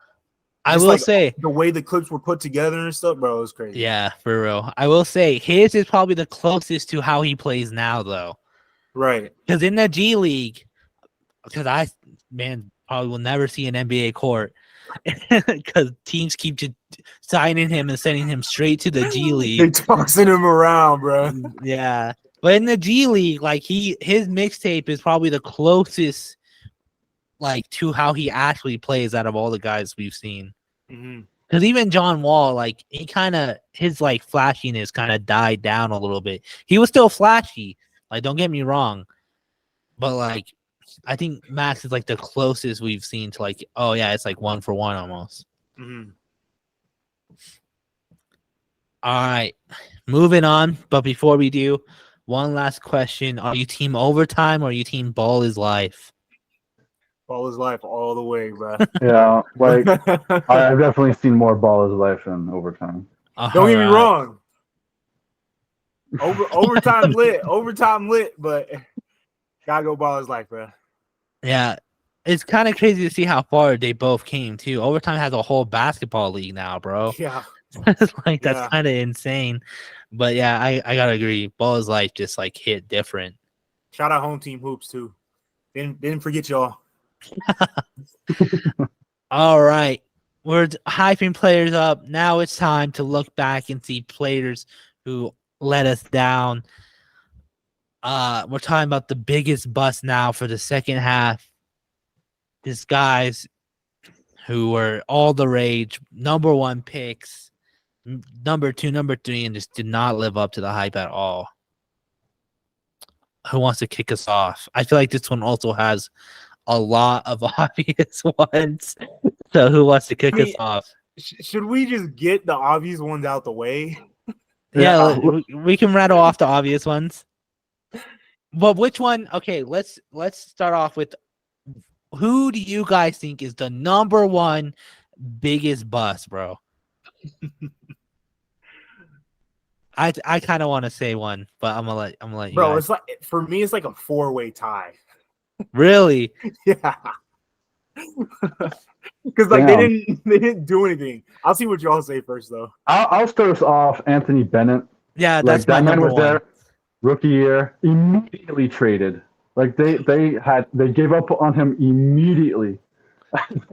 Speaker 2: I will say
Speaker 3: the way the clips were put together and stuff, bro, it was crazy.
Speaker 2: Yeah, for real. I will say his is probably the closest to how he plays now, though.
Speaker 3: Right.
Speaker 2: Because in the G League, probably will never see an NBA court because teams keep just signing him and sending him straight to the G League.
Speaker 3: They tossing him around, bro.
Speaker 2: Yeah, but in the G League, like his mixtape is probably the closest, like to how he actually plays out of all the guys we've seen. Because even John Wall, like his like flashiness kind of died down a little bit. He was still flashy, like don't get me wrong, but like I think Max is like the closest we've seen to like, oh yeah, it's like 1 for 1 almost. All right, moving on. But before we do, one last question: are you team overtime or are you team ball is life?
Speaker 3: Ball is life all the way, bro.
Speaker 1: Yeah, like I've definitely seen more ball is life than overtime.
Speaker 3: Don't get me wrong. Overtime lit, but gotta go ball is life, bro.
Speaker 2: Yeah, it's kind of crazy to see how far they both came too. Overtime has a whole basketball league now, bro.
Speaker 3: Yeah,
Speaker 2: that's kind of insane. But yeah, I gotta agree. Ball is life just like hit different.
Speaker 3: Shout out home team hoops too. Didn't forget y'all.
Speaker 2: All right, we're hyping players up. Now it's time to look back and see players who let us down. We're talking about the biggest bust now for the second half. These guys who were all the rage, number 1 picks, number 2, number 3, and just did not live up to the hype at all. who wants to kick us off? I feel like this one also has a lot of obvious ones. So who wants to kick
Speaker 3: I mean,
Speaker 2: us off?
Speaker 3: Should we just get the obvious ones out the way?
Speaker 2: Yeah, we can rattle off the obvious ones. But which one? Okay, let's start off with who do you guys think is the number one biggest bust, bro? I kind of want to say one, but I'm gonna let you
Speaker 3: Bro,
Speaker 2: guys.
Speaker 3: it's like for me, it's like a 4-way tie.
Speaker 2: Really?
Speaker 3: Yeah. Because like they didn't do anything. I'll see what y'all say first though.
Speaker 1: I'll start us off. Anthony Bennett.
Speaker 2: Yeah,
Speaker 1: Like
Speaker 2: that's my
Speaker 1: that man
Speaker 2: number
Speaker 1: was
Speaker 2: one.
Speaker 1: there, rookie year, immediately traded. Like they gave up on him immediately.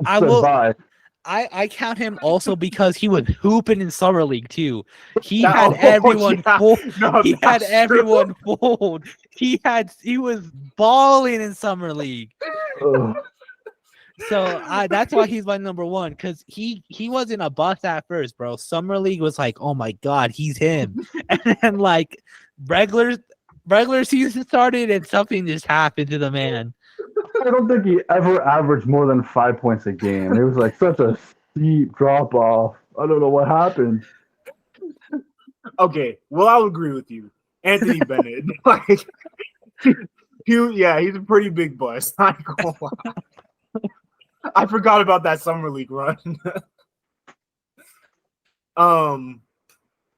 Speaker 2: I
Speaker 1: Said
Speaker 2: will.
Speaker 1: bye.
Speaker 2: I count him also because he was hooping in summer league too. He
Speaker 3: That-
Speaker 2: had
Speaker 3: oh,
Speaker 2: everyone
Speaker 3: yeah.
Speaker 2: fooled.
Speaker 3: No,
Speaker 2: He had
Speaker 3: that's true.
Speaker 2: everyone fooled. He was balling in summer league.
Speaker 1: Ugh.
Speaker 2: So that's why he's my number one, because he wasn't a bust at first, bro. Summer league was like, oh my god, he's him. And then like regular season started and something just happened to the man.
Speaker 1: I don't think he ever averaged more than 5 points a game. It was like such a steep drop off. I don't know what happened.
Speaker 3: Okay, well, I'll agree with you. Anthony Bennett. Like he's a pretty big bust. I ain't gonna lie. I forgot about that summer league run.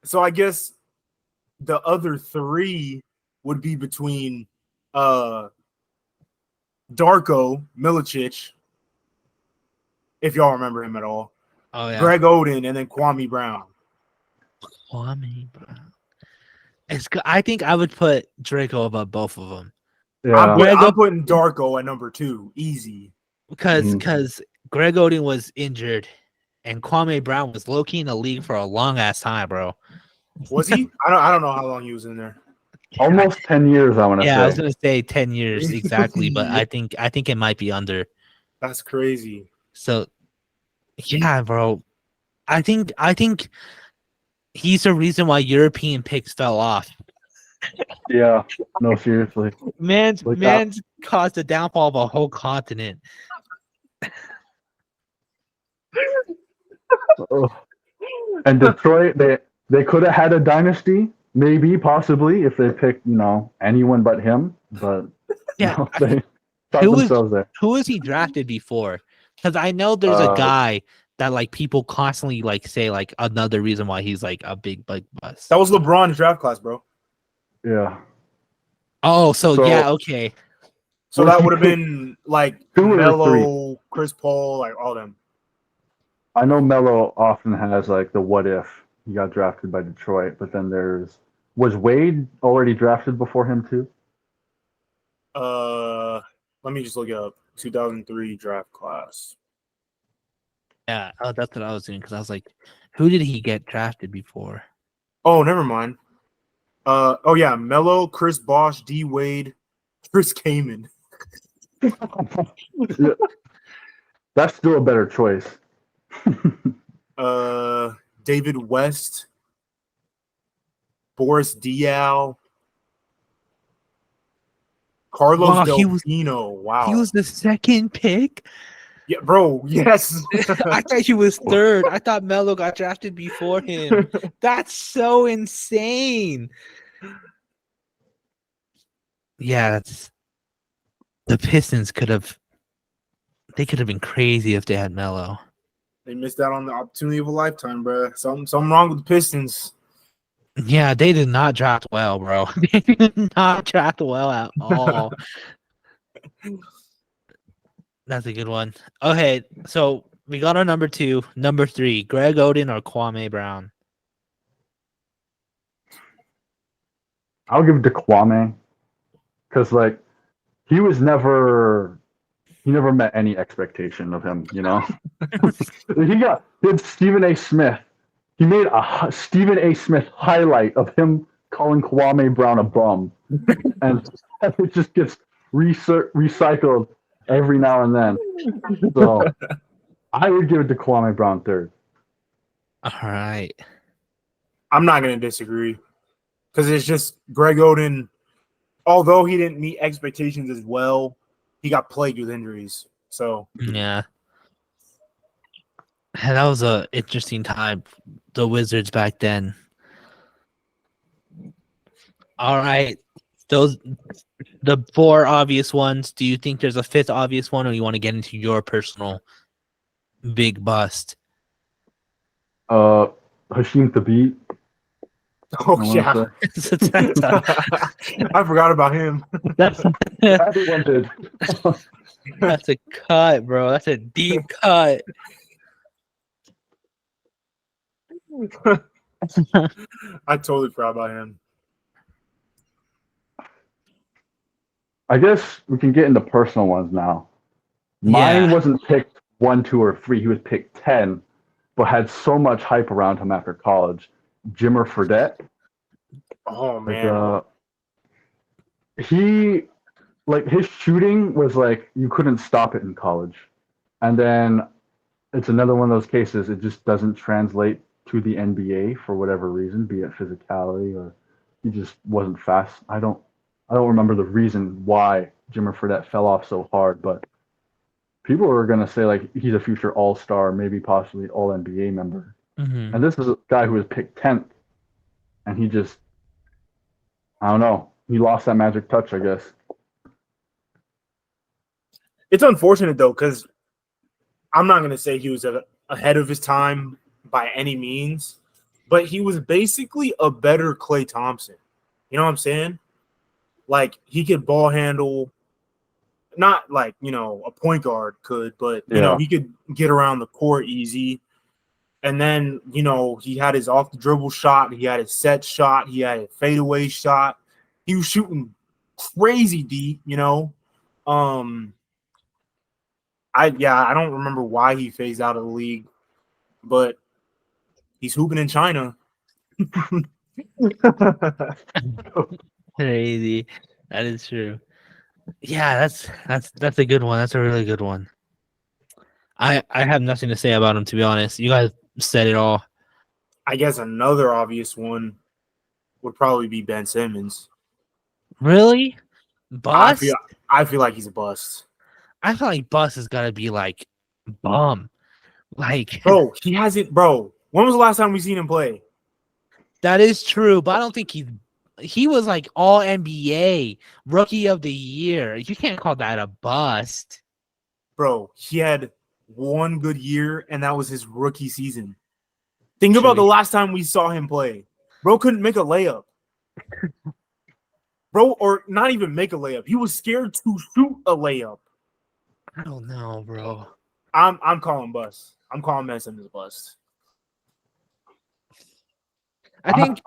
Speaker 3: So I guess the other three would be between Darko Milicic, if y'all remember him at all,
Speaker 2: Oh yeah,
Speaker 3: Greg Oden, and then Kwame Brown.
Speaker 2: Kwame Brown. I think I would put Draco above both of them.
Speaker 1: Yeah.
Speaker 3: I'm putting Darko at number 2, easy.
Speaker 2: Because Greg Oden was injured and Kwame Brown was low key in the league for a long ass time, bro.
Speaker 3: Was he? I don't know how long he was in there.
Speaker 1: Almost 10 years, I want to say.
Speaker 2: Yeah, I was gonna say 10 years exactly, but I think it might be under.
Speaker 3: That's crazy.
Speaker 2: So yeah, bro. I think he's the reason why European picks fell off.
Speaker 1: Yeah. No, seriously.
Speaker 2: Man's
Speaker 1: Like
Speaker 2: caused the downfall of a whole continent.
Speaker 1: Ugh. And Detroit, they could have had a dynasty, maybe, possibly, if they picked, anyone but him. But
Speaker 2: Yeah,
Speaker 1: they shot
Speaker 2: Who is-
Speaker 1: themselves there.
Speaker 2: who was he drafted before? Because I know there's a guy that like people constantly like say like another reason why he's like a big bust.
Speaker 3: That was LeBron's draft class, bro.
Speaker 1: Yeah.
Speaker 2: Oh, so
Speaker 1: So-
Speaker 2: yeah, okay.
Speaker 3: So that would have been like
Speaker 1: 2 or
Speaker 3: Melo, Chris Paul, like all them.
Speaker 1: I know Melo often has like the what if he got drafted by Detroit, but then was Wade already drafted before him too?
Speaker 3: Let me just look it up. 2003 draft class.
Speaker 2: Yeah, that's what I was doing because I was like, who did he get drafted before?
Speaker 3: Oh, never mind. Oh yeah, Melo, Chris Bosh, D Wade, Chris Kaman.
Speaker 1: Yeah. That's still a better choice.
Speaker 3: David West, Boris Diaw, Carlos
Speaker 2: Wow,
Speaker 3: Delfino. Wow.
Speaker 2: He was the second pick.
Speaker 3: Yeah, bro. Yes.
Speaker 2: I thought he was third. I thought Melo got drafted before him. That's so insane. Yeah, the Pistons could have been crazy if they had Melo.
Speaker 3: They missed out on the opportunity of a lifetime, bro. Something wrong with the Pistons.
Speaker 2: Yeah, they did not draft well, bro. They did not draft well at all. That's a good one. Okay, so we got our number 2, number 3, Greg Oden or Kwame Brown.
Speaker 1: I'll give it to Kwame because like he never met any expectation of him. He had Stephen A. Smith. He made a Stephen A. Smith highlight of him calling Kwame Brown a bum, and it just gets recycled every now and then. So I would give it to Kwame Brown third.
Speaker 2: All right.
Speaker 3: I'm not gonna disagree because it's just Greg Oden. although he didn't meet expectations as well, he got plagued with injuries. So
Speaker 2: Yeah. That was a interesting time. The Wizards back then. All right. Those the four obvious ones. Do you think there's a fifth obvious one, or you want to get into your personal big bust?
Speaker 1: Hashim Thabit.
Speaker 3: oh
Speaker 1: I
Speaker 3: yeah,
Speaker 1: wanna
Speaker 3: I forgot about him.
Speaker 2: that's
Speaker 1: Everyone did.
Speaker 2: that's a cut, bro. That's a deep cut.
Speaker 3: I totally forgot about him.
Speaker 1: I guess we can get into personal ones now. Mine
Speaker 2: Yeah.
Speaker 1: wasn't picked 1, 2, or 3. He was picked 10, but had so much hype around him after college. Jimmer Fredette.
Speaker 3: Oh
Speaker 1: Like,
Speaker 3: man,
Speaker 1: he, like, his shooting was like you couldn't stop it in college, and then it's another one of those cases. It just doesn't translate to the NBA for whatever reason, be it physicality or he just wasn't fast. I don't remember the reason why Jimmer Fredette fell off so hard, but people are gonna say like he's a future All-Star, maybe possibly All NBA member.
Speaker 2: Mhm.
Speaker 1: And this is a guy who was picked 10th, and he just, I don't know, he lost that magic touch, I guess.
Speaker 3: it's unfortunate though because I'm not gonna say he was ahead of his time by any means, but he was basically a better Klay Thompson. You know what I'm saying? Like he could ball handle, not like a point guard could, but
Speaker 1: Yeah.
Speaker 3: he could get around the court easy. And then he had his off the dribble shot, he had his set shot, he had a fadeaway shot. He was shooting crazy deep. I don't remember why he phased out of the league, but he's hooping in China.
Speaker 2: Crazy. That is true. Yeah, that's a good one. That's a really good one. I have nothing to say about him, to be honest. You guys said it all.
Speaker 3: I guess another obvious one would probably be Ben Simmons.
Speaker 2: Really?
Speaker 3: I
Speaker 2: Bust?
Speaker 3: feel like he's a bust.
Speaker 2: I feel like Bust has got to be like bum. Like
Speaker 3: Bro, he hasn't. Bro, when was the last time we seen him play?
Speaker 2: that is true, but I don't think he was like all NBA, rookie of the year. You can't call that a bust.
Speaker 3: Bro, he had one good year, and that was his rookie season. Think about the last time we saw him play. Bro couldn't make a layup. Bro, or not even make a layup. He was scared to shoot a layup.
Speaker 2: I don't know, bro.
Speaker 3: I'm calling bust. I'm calling Ben Simmons bust.
Speaker 2: I think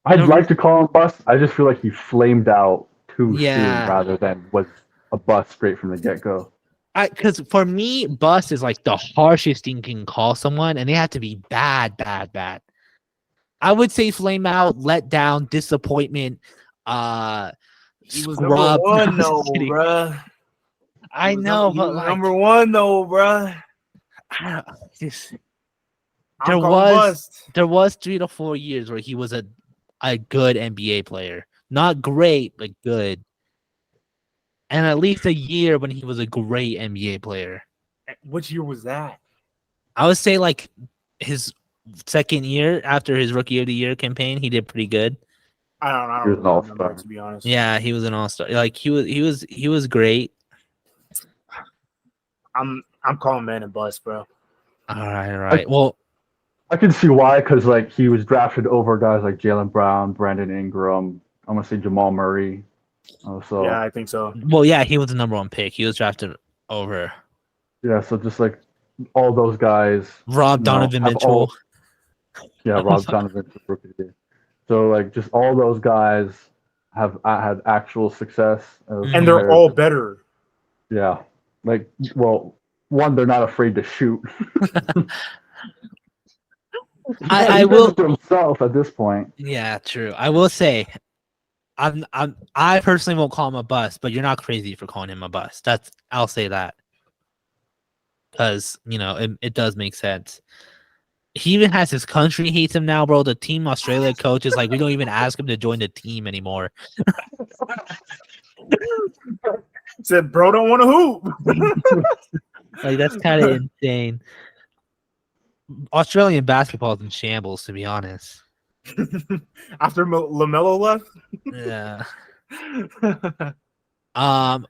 Speaker 1: I'd like to call him bust. I just feel like he flamed out too
Speaker 2: Yeah.
Speaker 1: soon rather than was a bust straight from the get-go.
Speaker 2: because for me, bust is like the harshest thing you can call someone, and they have to be bad. I would say flame out, let down, disappointment,
Speaker 3: He was
Speaker 2: scrub.
Speaker 3: number one,
Speaker 2: No,
Speaker 3: though,
Speaker 2: I'm just kidding.
Speaker 3: bruh.
Speaker 2: I know,
Speaker 3: He
Speaker 2: but
Speaker 3: was
Speaker 2: like,
Speaker 3: number one, though, bruh.
Speaker 2: I don't, just,
Speaker 3: I'm
Speaker 2: there
Speaker 3: calling
Speaker 2: was
Speaker 3: bust.
Speaker 2: there was 3 to 4 years where he was a good NBA player, not great but good, and at least a year when he was a great NBA player.
Speaker 3: Which year was that?
Speaker 2: I would say like his second year after his rookie of the year campaign, he did pretty good.
Speaker 3: I
Speaker 1: He was
Speaker 3: don't
Speaker 1: an
Speaker 3: remember,
Speaker 1: all-star.
Speaker 3: to be honest.
Speaker 2: Yeah, he was an all-star. Like he was great.
Speaker 3: I'm calling man and bust, bro.
Speaker 2: All right. Well,
Speaker 1: I can see why, because like he was drafted over guys like Jaylen Brown, Brandon Ingram. I'm gonna say Jamal Murray. So
Speaker 3: Yeah, I think so.
Speaker 2: yeah, he was the number 1 pick. He was drafted over
Speaker 1: yeah, so just like all those guys,
Speaker 2: Rob
Speaker 1: you know,
Speaker 2: Donovan
Speaker 1: have
Speaker 2: Mitchell.
Speaker 1: Rob Donovan, rookie of the year. So like just all those guys have had actual success,
Speaker 3: And they're
Speaker 1: compared
Speaker 3: all
Speaker 1: to-
Speaker 3: better.
Speaker 1: yeah. Like, well, one, they're not afraid to shoot.
Speaker 2: I
Speaker 1: He does
Speaker 2: will.
Speaker 1: it to himself at this point.
Speaker 2: Yeah, true. I will say, I personally won't call him a bust, but you're not crazy for calling him a bust. I'll say that because it does make sense. he even has his country hates him now, bro. The Team Australia coach is like, we don't even ask him to join the team anymore.
Speaker 3: Said, bro, don't want to hoop.
Speaker 2: Like, that's kind of insane. Australian basketball is in shambles, to be honest.
Speaker 3: After LaMelo left.
Speaker 2: Yeah. I'm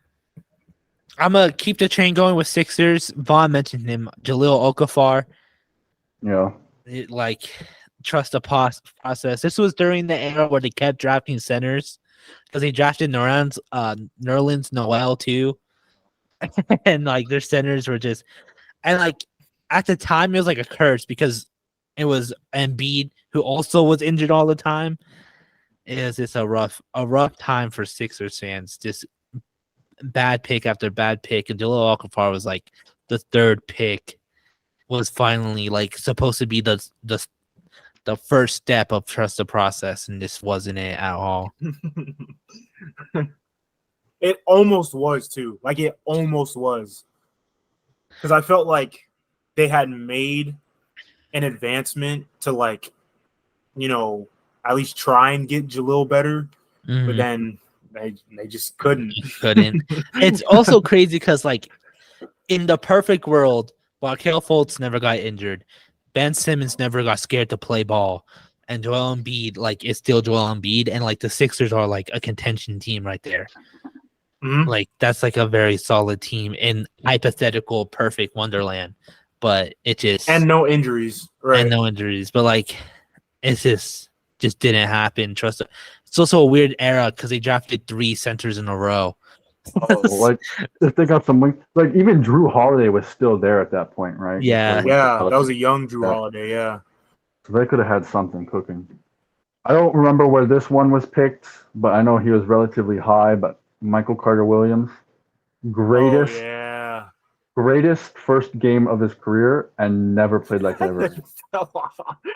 Speaker 2: gonna keep the train going with Sixers. Vaughn mentioned him, Jaleel Okafor.
Speaker 1: Yeah.
Speaker 2: Like, trust the process. This was during the era where they kept drafting centers because they drafted Nerlens Noel too, and like their centers were just and like at the time it was like a curse because it was Embiid who also was injured all the time. It was just a rough time for Sixers fans. Just bad pick after bad pick, and Jaleel Okafor was like the third pick. Was finally like supposed to be the first step of trust the process, and this wasn't it at all.
Speaker 3: It almost was too. Like it almost was. Because I felt like they had made an advancement to like, at least try and get Jalil better, but then they just couldn't.
Speaker 2: It's also crazy because like in the perfect world, Markelle Fultz never got injured. Ben Simmons never got scared to play ball. And Joel Embiid, like, is still Joel Embiid. And, like, the Sixers are, like, a contention team right there.
Speaker 3: Mm-hmm.
Speaker 2: Like, that's, like, a very solid team in hypothetical perfect wonderland. But it just...
Speaker 3: And no injuries. Right.
Speaker 2: And no injuries. But, like, it's just didn't happen. Trust it. It's also a weird era because they drafted 3 centers in a row.
Speaker 1: Like if they got some wing, like even Drew Holiday was still there at that point, right?
Speaker 2: Yeah.
Speaker 3: Yeah, that was a young Drew Holiday, yeah.
Speaker 1: So they could have had something cooking. I don't remember where this one was picked, but I know he was relatively high. But Michael Carter Williams, greatest first game of his career, and never played like that ever.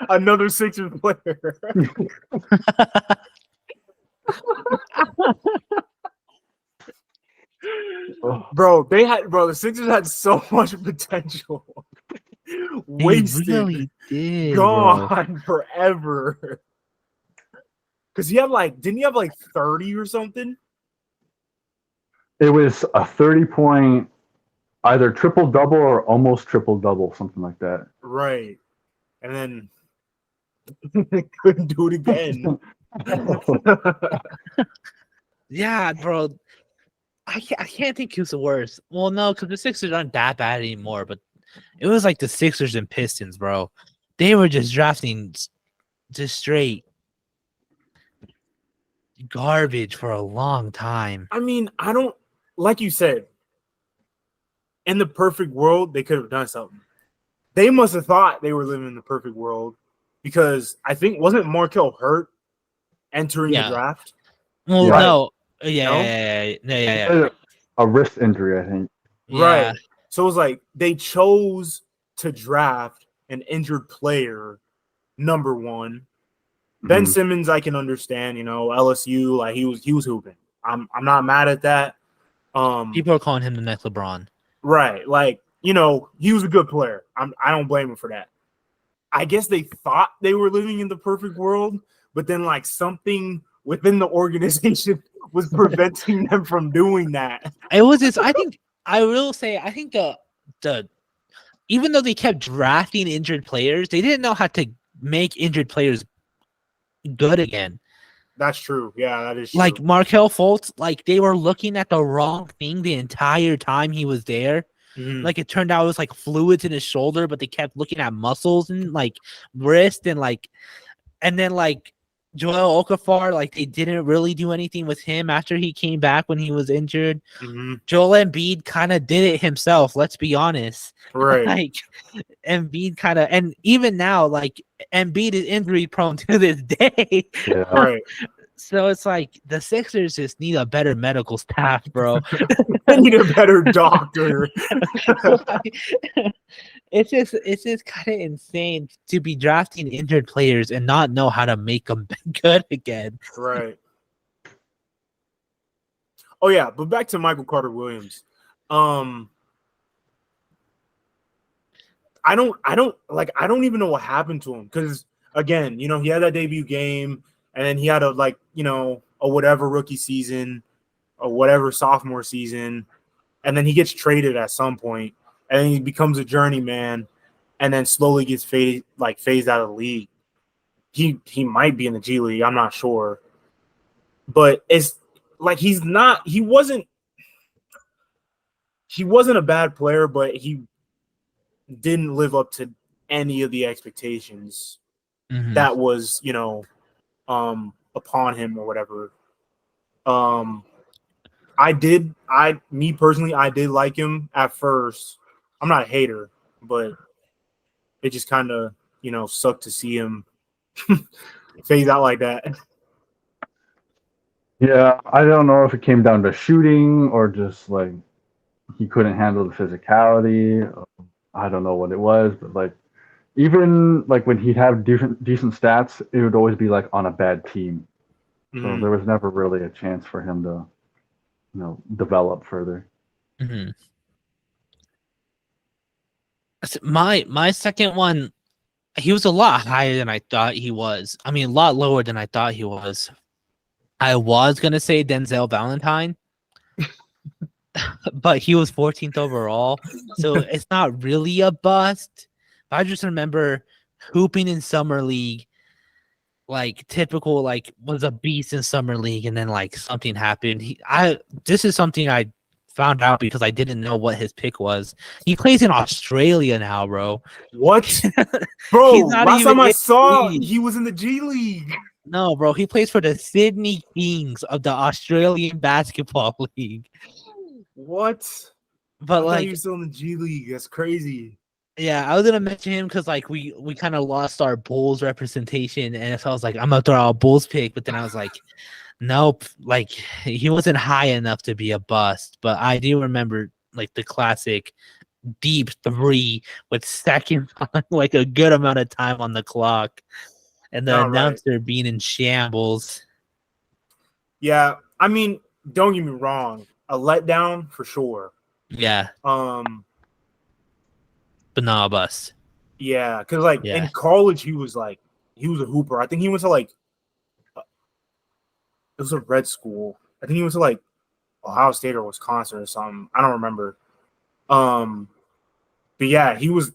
Speaker 3: Another Sixers player. Bro, the Sixers had so much potential. Wasted.
Speaker 2: They really did,
Speaker 3: gone forever. Because didn't he have like 30 or something?
Speaker 1: It was a 30-point, either triple-double or almost triple-double, something like that.
Speaker 3: Right. And then they couldn't do it again.
Speaker 2: Yeah, bro. I can't think who's the worst. Well, no, because the Sixers aren't that bad anymore, but it was like the Sixers and Pistons, bro. They were just drafting just straight garbage for a long time.
Speaker 3: I mean, I don't, like you said, in the perfect world, they could have done something. They must have thought they were living in the perfect world because I think, wasn't Markelle hurt entering the draft?
Speaker 2: Well, no. Yeah.
Speaker 1: A wrist injury, I think.
Speaker 2: Yeah.
Speaker 3: Right. So it was like they chose to draft an injured player, number one. Ben Simmons, I can understand, LSU, like he was hooping. I'm not mad at that.
Speaker 2: People are calling him the next LeBron.
Speaker 3: Right. Like, he was a good player. I don't blame him for that. I guess they thought they were living in the perfect world, but then like something within the organization was preventing them from doing that.
Speaker 2: It was just, I think the even though they kept drafting injured players, they didn't know how to make injured players good again.
Speaker 3: That's true. Yeah, that is true.
Speaker 2: Like Markelle Fultz, like they were looking at the wrong thing the entire time he was there.
Speaker 3: Mm-hmm.
Speaker 2: Like it turned out it was like fluids in his shoulder, but they kept looking at muscles and like wrist and then like Joel Okafor, like they didn't really do anything with him after he came back when he was injured.
Speaker 3: Mm-hmm.
Speaker 2: Joel Embiid kind of did it himself. Let's be honest.
Speaker 3: Right.
Speaker 2: Like Embiid kind of, and even now, like Embiid is injury prone to this day.
Speaker 1: Yeah.
Speaker 3: Right.
Speaker 2: So it's like the Sixers just need a better medical staff, bro.
Speaker 3: They need a better doctor.
Speaker 2: It's just kind of insane to be drafting injured players and not know how to make them good again.
Speaker 3: Right. Oh yeah, but back to Michael Carter Williams. I don't even know what happened to him because again, he had that debut game and then he had a whatever rookie season or whatever sophomore season, and then he gets traded at some point and then he becomes a journeyman and then slowly gets phased out of the league. He might be in the G League, I'm not sure. But it's like he wasn't a bad player, but he didn't live up to any of the expectations that was, upon him or whatever. Me personally, I did like him at first. I'm not a hater, but it just kind of, sucked to see him phase out like that.
Speaker 1: Yeah, I don't know if it came down to shooting or just like he couldn't handle the physicality. I don't know what it was, but like even like when he'd have decent stats, it would always be like on a bad team. So there was never really a chance for him to, develop further.
Speaker 2: Mm-hmm. My second one, he was a lot higher than I thought he was. I mean, a lot lower than I thought he was. I was gonna say Denzel Valentine, but he was 14th overall, so it's not really a bust. But I just remember hooping in summer league, like typical, like was a beast in summer league, and then like something happened. This is something I found out because I didn't know what his pick was. He plays in Australia now, bro.
Speaker 3: What? Bro,
Speaker 2: He's not
Speaker 3: last
Speaker 2: even
Speaker 3: time I
Speaker 2: in
Speaker 3: saw,
Speaker 2: the league.
Speaker 3: he was in the G League.
Speaker 2: No, bro, he plays for the Sydney Kings of the Australian Basketball League.
Speaker 3: What?
Speaker 2: But
Speaker 3: I thought
Speaker 2: like,
Speaker 3: he was still in the G League. That's crazy.
Speaker 2: yeah, I was gonna mention him because like we kind of lost our Bulls representation, and so I was like, I'm gonna throw out a Bulls pick, but then I was like, nope, like he wasn't high enough to be a bust. But I do remember like the classic deep three with seconds on like a good amount of time on the clock, and the
Speaker 3: All right.
Speaker 2: announcer being in shambles.
Speaker 3: Yeah, I mean, don't get me wrong, a letdown for sure.
Speaker 2: Yeah,
Speaker 3: But
Speaker 2: not a bust.
Speaker 3: yeah, because like in college he was a hooper. I think he went to like it was a red school. I think he went to like Ohio State or Wisconsin or something. I don't remember. But yeah, he was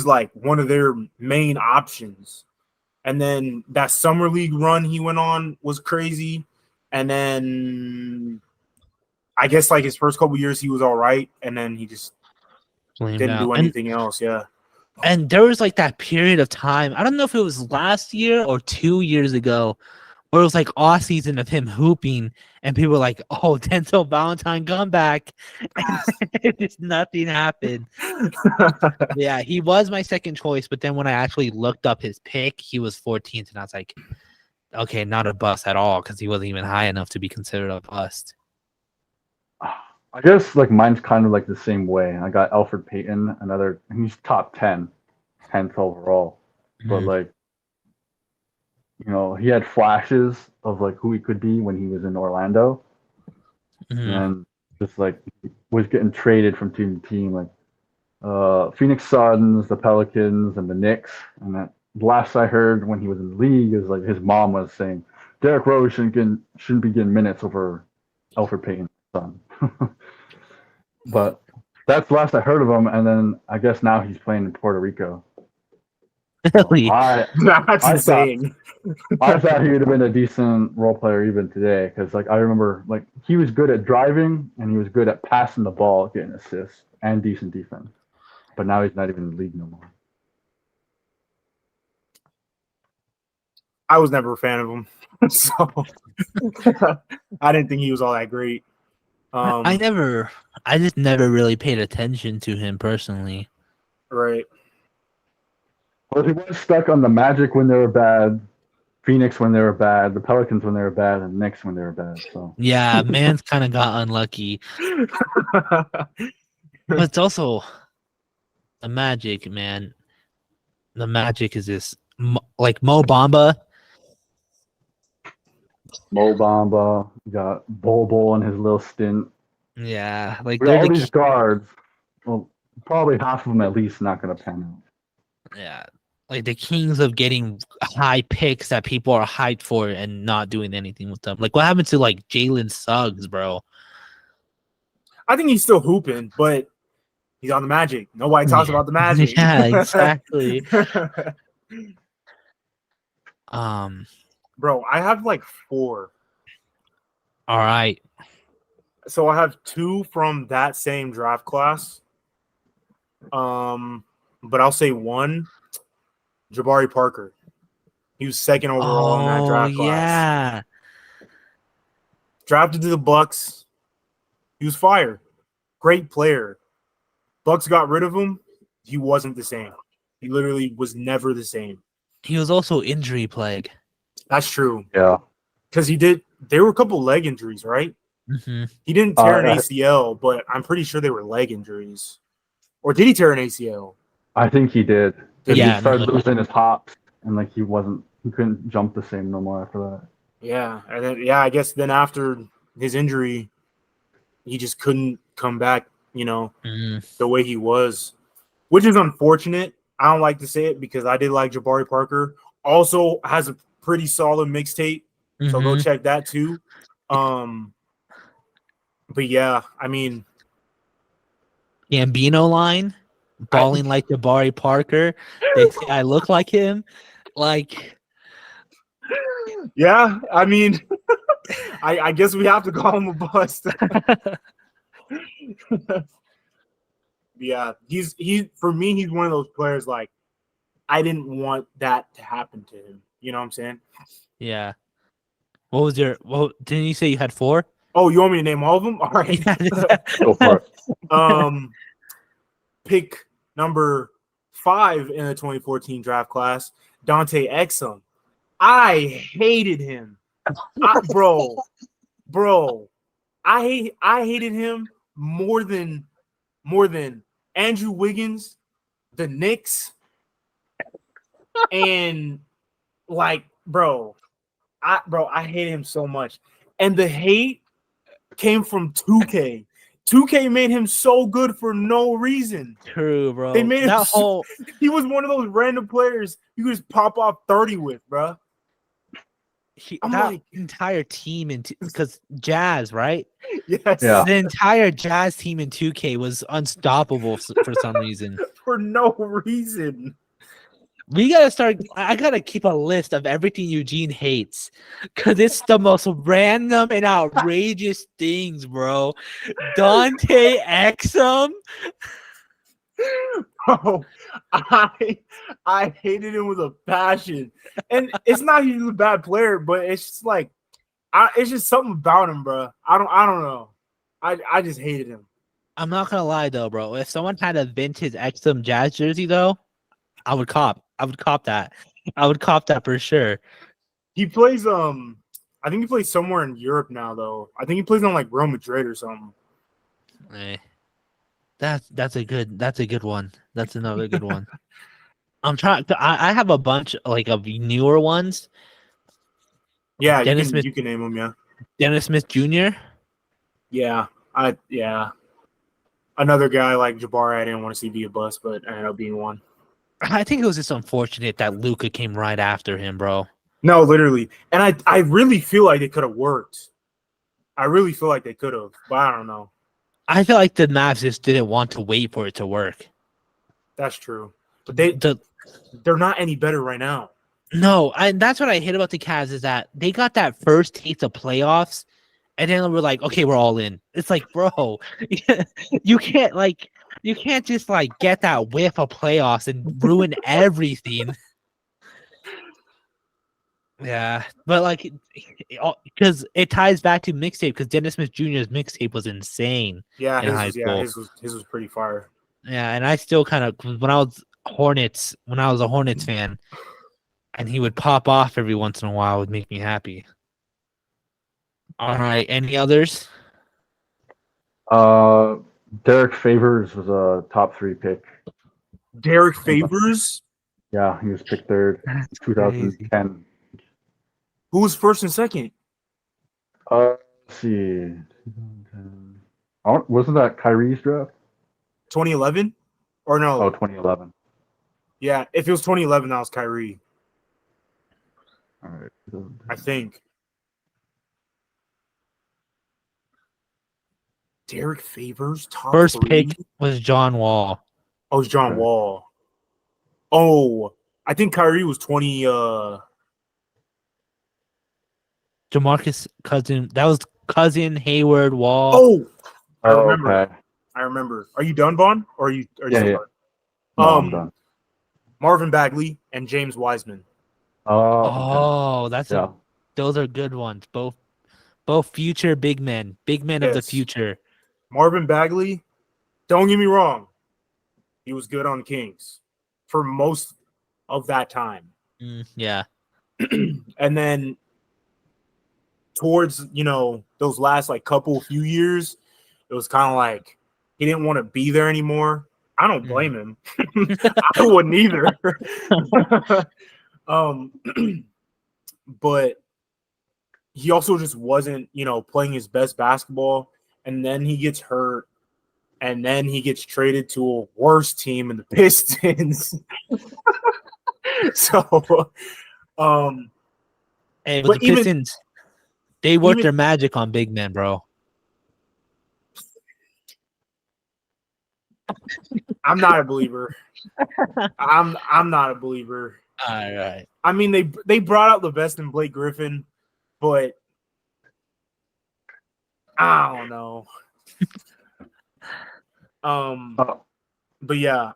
Speaker 3: like one of their main options. And then that summer league run he went on was crazy. And then I guess like his first couple years he was all right, and then he just didn't do anything else. Yeah.
Speaker 2: And there was like that period of time. I don't know if it was last year or 2 years ago, where it was like off season of him hooping, and people were like, "Oh, Denzel Valentine come back," and just nothing happened. Yeah, he was my second choice, but then when I actually looked up his pick, he was 14th, and I was like, "Okay, not a bust at all," because he wasn't even high enough to be considered a bust.
Speaker 1: I guess like mine's kind of like the same way. I got Alfred Payton, he's top 10, 10th overall. But like, he had flashes of like who he could be when he was in Orlando. And just like was getting traded from team to team, like Phoenix Suns, the Pelicans, and the Knicks. And that last I heard when he was in the league is like his mom was saying Derrick Rose shouldn't be getting minutes over Alfred Payton's son. But that's the last I heard of him, and then I guess now he's playing in Puerto Rico.
Speaker 2: Really?
Speaker 3: That's insane.
Speaker 1: I thought he would have been a decent role player even today, because like I remember like he was good at driving and he was good at passing the ball, getting assists, and decent defense. But now he's not even in the league no more.
Speaker 3: I was never a fan of him, so I didn't think he was all that great.
Speaker 2: I just never really paid attention to him personally.
Speaker 3: Right.
Speaker 1: Well, he was stuck on the Magic when they were bad, Phoenix when they were bad, the Pelicans when they were bad, and Knicks when they were bad. So
Speaker 2: yeah, man's kind of got unlucky. But it's also the Magic, man. The Magic is this like Mo Bamba.
Speaker 1: Mo Bamba, got Bol in his little stint.
Speaker 2: Yeah, like
Speaker 1: All these guards. Well, probably half of them at least not going to pan out.
Speaker 2: Yeah. Like the kings of getting high picks that people are hyped for and not doing anything with them. Like what happened to like Jalen Suggs, bro?
Speaker 3: I think he's still hooping, but he's on the Magic. Nobody talks about the Magic.
Speaker 2: Yeah, exactly.
Speaker 3: Bro, I have like 4.
Speaker 2: All right.
Speaker 3: So I have 2 from that same draft class. But I'll say 1, Jabari Parker. He was 2nd overall in that draft class.
Speaker 2: Yeah.
Speaker 3: Drafted to the Bucks. He was fire. Great player. Bucks got rid of him. He wasn't the same. He literally was never the same.
Speaker 2: He was also injury plague.
Speaker 3: That's true.
Speaker 1: Yeah.
Speaker 3: Because there were a couple leg injuries, right?
Speaker 2: Mm-hmm.
Speaker 3: He didn't tear an ACL, but I'm pretty sure they were leg injuries. Or did he tear an ACL?
Speaker 1: I think he did.
Speaker 2: Yeah,
Speaker 1: He started losing his hops, and like he couldn't jump the same no more after that.
Speaker 3: Yeah, and then I guess then after his injury, he just couldn't come back, the way he was, which is unfortunate. I don't like to say it because I did like Jabari Parker. Also has a pretty solid mixtape, so go check that too. But yeah, I mean,
Speaker 2: Gambino line, balling like Jabari Parker. They say I look like him. Like,
Speaker 3: yeah, I mean, I guess we have to call him a bust. Yeah, for me, he's one of those players like I didn't want that to happen to him. You know what I'm saying?
Speaker 2: Yeah. What was didn't you say you had 4?
Speaker 3: Oh, you want me to name all of them? All right.
Speaker 1: Go for it.
Speaker 3: Pick number 5 in the 2014 draft class, Dante Exum. I hated him. Bro. I hated him more than Andrew Wiggins, the Knicks, and like, I hate him so much. And the hate came from 2K. 2K made him so good for no reason.
Speaker 2: True, bro.
Speaker 3: They made him he was one of those random players you could just pop off 30 with, bro.
Speaker 2: Entire team because Jazz, right?
Speaker 3: Yes.
Speaker 1: Yeah.
Speaker 2: The entire Jazz team in 2K was unstoppable for some reason.
Speaker 3: For no reason.
Speaker 2: I gotta keep a list of everything Eugene hates because it's the most random and outrageous things, bro. Dante Exum.
Speaker 3: Bro, I hated him with a passion. And it's not he's a bad player, but it's just like it's just something about him, bro. I don't know. I just hated him.
Speaker 2: I'm not gonna lie though, bro. If someone had a vintage Exum Jazz jersey though, I would cop that. I would cop that for sure.
Speaker 3: He plays I think he plays somewhere in Europe now though. I think he plays on like Real Madrid or something.
Speaker 2: That's a good one. That's another good one. I'm trying I have a bunch like of newer ones.
Speaker 3: Yeah, you can name them, yeah.
Speaker 2: Dennis Smith Jr.
Speaker 3: Yeah. Another guy like Jabari I didn't want to see be a bust, but I ended up being one.
Speaker 2: I think it was just unfortunate that Luka came right after him, bro.
Speaker 3: No, literally. And I really feel like it could have worked. I really feel like they could have, but I don't know.
Speaker 2: I feel like the Mavs just didn't want to wait for it to work.
Speaker 3: That's true. But they're not any better right now.
Speaker 2: No, that's what I hate about the Cavs is that they got that first taste of playoffs, and then we're like, okay, we're all in. It's like, bro, you can't just like get that whiff of playoffs and ruin everything. Yeah, but like, because it ties back to mixtape because Dennis Smith Jr.'s mixtape was insane.
Speaker 3: Yeah,
Speaker 2: in high school.
Speaker 3: His was pretty fire.
Speaker 2: Yeah, and I still kind of when I was a Hornets fan, and he would pop off every once in a while, would make me happy. All right, any others?
Speaker 1: Derek Favors was a top 3 pick.
Speaker 3: Derek Favors?
Speaker 1: Yeah, he was picked 3rd, 2010.
Speaker 3: Who was 1st and 2nd?
Speaker 1: Let's see. 2010. Wasn't that Kyrie's draft?
Speaker 3: 2011? Or no.
Speaker 1: Oh, 2011.
Speaker 3: Yeah, if it was 2011, that was Kyrie.
Speaker 1: All right.
Speaker 3: I think. Derek Favors, top
Speaker 2: First
Speaker 3: 3?
Speaker 2: pick was John Wall.
Speaker 3: Oh, it's John
Speaker 1: Okay.
Speaker 3: Wall. Oh, I think Kyrie was 20.
Speaker 2: DeMarcus Cousin. That was Cousin, Hayward, Wall.
Speaker 3: Oh, I
Speaker 1: Oh,
Speaker 3: remember.
Speaker 1: okay.
Speaker 3: I remember. Are you done, Vaughn? Or are you
Speaker 1: Yeah,
Speaker 3: still
Speaker 1: yeah.
Speaker 3: done?
Speaker 1: No, I'm done.
Speaker 3: Marvin Bagley and James Wiseman.
Speaker 1: Oh, okay.
Speaker 2: Oh, that's
Speaker 1: Yeah.
Speaker 2: those are good ones. Both future big men of the
Speaker 3: Yes.
Speaker 2: future.
Speaker 3: Marvin Bagley, don't get me wrong, he was good on Kings for most of that time.
Speaker 2: Yeah.
Speaker 3: And then towards, those last like few years, it was kind of like he didn't want to be there anymore. I don't blame him. I wouldn't either. But he also just wasn't, playing his best basketball. And then he gets hurt. And then he gets traded to a worse team in the Pistons. So,
Speaker 2: Hey, but
Speaker 3: but
Speaker 2: the Pistons, they work
Speaker 3: even-
Speaker 2: their magic on big men, bro.
Speaker 3: I'm not a believer. I'm not a believer.
Speaker 2: All right.
Speaker 3: I mean, they brought out the best in Blake Griffin, but I don't know. But yeah,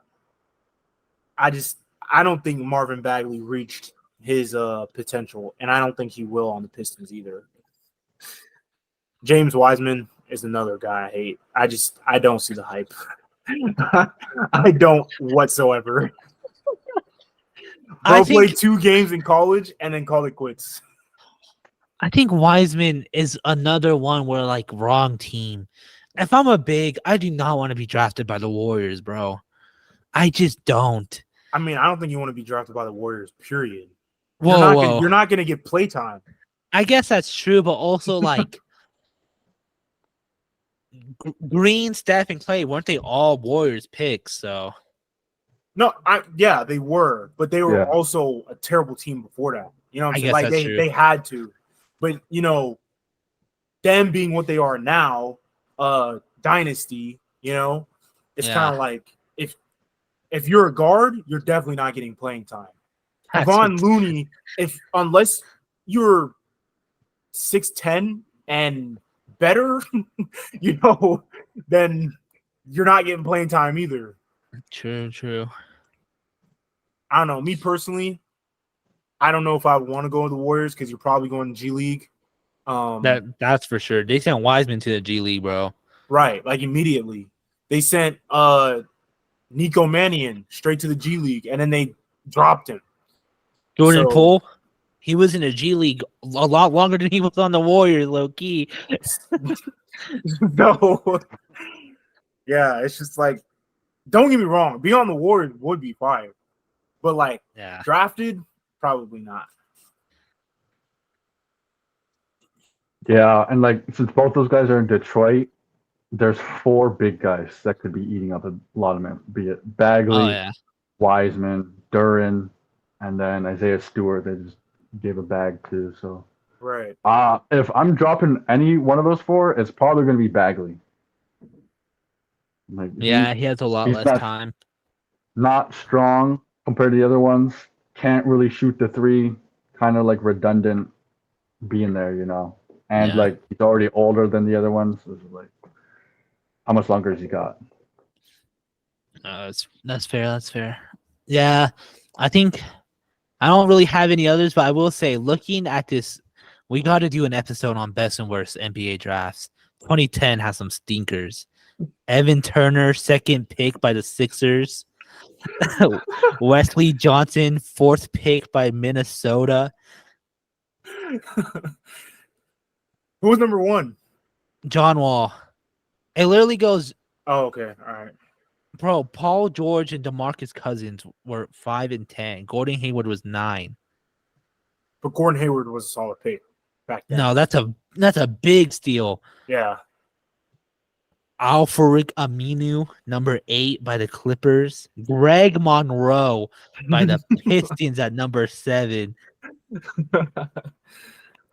Speaker 3: I don't think Marvin Bagley reached his potential, and I don't think he will on the Pistons either. James Wiseman is another guy I hate. I don't see the hype. I don't whatsoever. Bro played 2 games in college and then called it quits.
Speaker 2: I think Wiseman is another one where like wrong team. If I'm a big, I do not want to be drafted by the Warriors, bro. I just don't.
Speaker 3: I mean, I don't think you want to be drafted by the Warriors, period.
Speaker 2: Whoa.
Speaker 3: You're not gonna get playtime.
Speaker 2: I guess that's true, but also like Green, Steph, and Clay, weren't they all Warriors picks? So
Speaker 3: No, yeah, they were, but they were
Speaker 1: Yeah.
Speaker 3: also a terrible team before that. You know what I'm
Speaker 2: I
Speaker 3: saying?
Speaker 2: guess
Speaker 3: Like
Speaker 2: that's true.
Speaker 3: they had to. But them being what they are now, dynasty, it's
Speaker 2: Yeah.
Speaker 3: kind of like if you're a guard, you're definitely not getting playing time.
Speaker 2: That's
Speaker 3: Von
Speaker 2: what-
Speaker 3: Looney, unless you're 6'10" and better, then you're not getting playing time either.
Speaker 2: True.
Speaker 3: I don't know. Me personally, I don't know if I want to go to the Warriors because you're probably going to G League.
Speaker 2: That's for sure. They sent Wiseman to the G League, bro.
Speaker 3: Right, like immediately. They sent Nico Mannion straight to the G League, and then they dropped him.
Speaker 2: Jordan
Speaker 3: So-
Speaker 2: Poole, he was in the G League a lot longer than he was on the Warriors, low key.
Speaker 3: No. Yeah, it's just like, don't get me wrong, being on the Warriors would be fire. But like
Speaker 2: Yeah.
Speaker 3: drafted, probably not.
Speaker 1: Yeah, and like since both those guys are in Detroit, there's 4 big guys that could be eating up a lot of men. Be it Bagley,
Speaker 2: Oh yeah.
Speaker 1: Wiseman, Duran, and then Isaiah Stewart. They just gave a bag to. So,
Speaker 3: Right.
Speaker 1: if I'm dropping any one of those 4, it's probably going to be Bagley. Like,
Speaker 2: Yeah, he has a lot
Speaker 1: he's
Speaker 2: less
Speaker 1: not-
Speaker 2: time.
Speaker 1: not strong compared to the other ones. Can't really shoot the 3. Kind of like redundant being there, And
Speaker 2: Yeah.
Speaker 1: like he's already older than the other ones. So it's like, how much longer has he got?
Speaker 2: That's fair. That's fair. Yeah, I think I don't really have any others, but I will say, looking at this, we got to do an episode on best and worst NBA drafts. 2010 has some stinkers. Evan Turner, 2nd pick by the Sixers. Wesley Johnson, 4th pick by Minnesota.
Speaker 3: Who was number 1?
Speaker 2: John Wall. It literally goes,
Speaker 3: Oh, okay. All right.
Speaker 2: bro. Paul George and DeMarcus Cousins were 5 and 10. Gordon Hayward was 9.
Speaker 3: But Gordon Hayward was a solid pick back then.
Speaker 2: No, that's a big steal.
Speaker 3: Yeah.
Speaker 2: Al-Farouq Aminu, number 8 by the Clippers. Greg Monroe by the Pistons at number 7.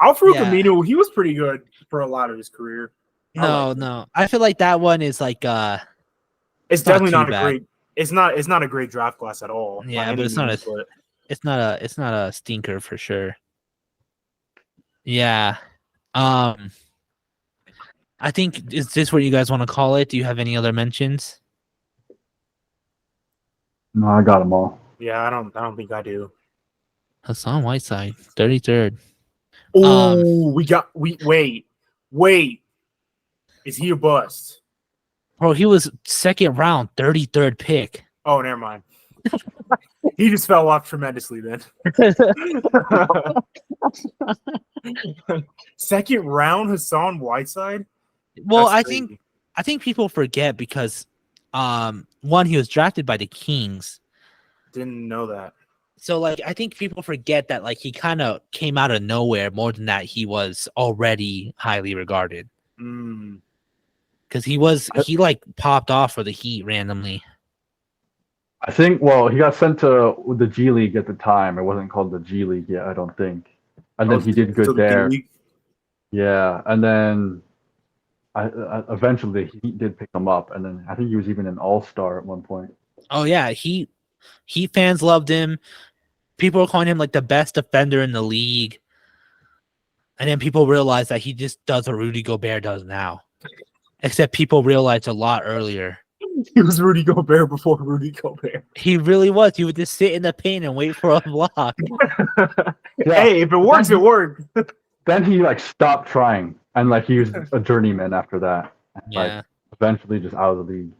Speaker 3: Al-Farouq
Speaker 2: Yeah.
Speaker 3: Aminu, he was pretty good for a lot of his career. I
Speaker 2: No,
Speaker 3: liked him.
Speaker 2: no. I feel like that one is like
Speaker 3: It's
Speaker 2: not
Speaker 3: definitely
Speaker 2: too
Speaker 3: not a
Speaker 2: bad.
Speaker 3: great. It's not a great draft class at all.
Speaker 2: Yeah,
Speaker 3: by
Speaker 2: but
Speaker 3: any
Speaker 2: it's not
Speaker 3: means,
Speaker 2: a it's not a stinker for sure. Yeah. Um I think is this what you guys want to call it? Do you have any other mentions?
Speaker 1: No, I got them all.
Speaker 3: Yeah, I don't think I do.
Speaker 2: Hassan Whiteside, 33rd.
Speaker 3: Oh, wait. Is he a bust?
Speaker 2: Bro, he was second round, 33rd pick.
Speaker 3: Oh, never mind. He just fell off tremendously then. Second round, Hassan Whiteside.
Speaker 2: Well,
Speaker 3: That's
Speaker 2: I
Speaker 3: crazy.
Speaker 2: think people forget because one, he was drafted by the Kings.
Speaker 3: Didn't know that.
Speaker 2: So like I think people forget that like he kind of came out of nowhere more than that he was already highly regarded.
Speaker 3: Mm.
Speaker 2: Because he like popped off for the Heat randomly.
Speaker 1: I think, well, he got sent to the G League at the time. It wasn't called the G League yet, I don't think. And then he did good there. Yeah, and then eventually the Heat did pick him up, and then I think he was even an All-Star at one point.
Speaker 2: Oh yeah, Heat fans loved him. People were calling him like the best defender in the league. And then people realized that he just does what Rudy Gobert does now. Except people realized a lot earlier.
Speaker 3: He was Rudy Gobert before Rudy Gobert.
Speaker 2: He really was. He would just sit in the paint and wait for a block.
Speaker 1: Yeah.
Speaker 3: Hey, if it works, it works.
Speaker 1: Then he like stopped trying, and like he was a journeyman after that.
Speaker 2: Yeah.
Speaker 1: Like eventually just out of the league.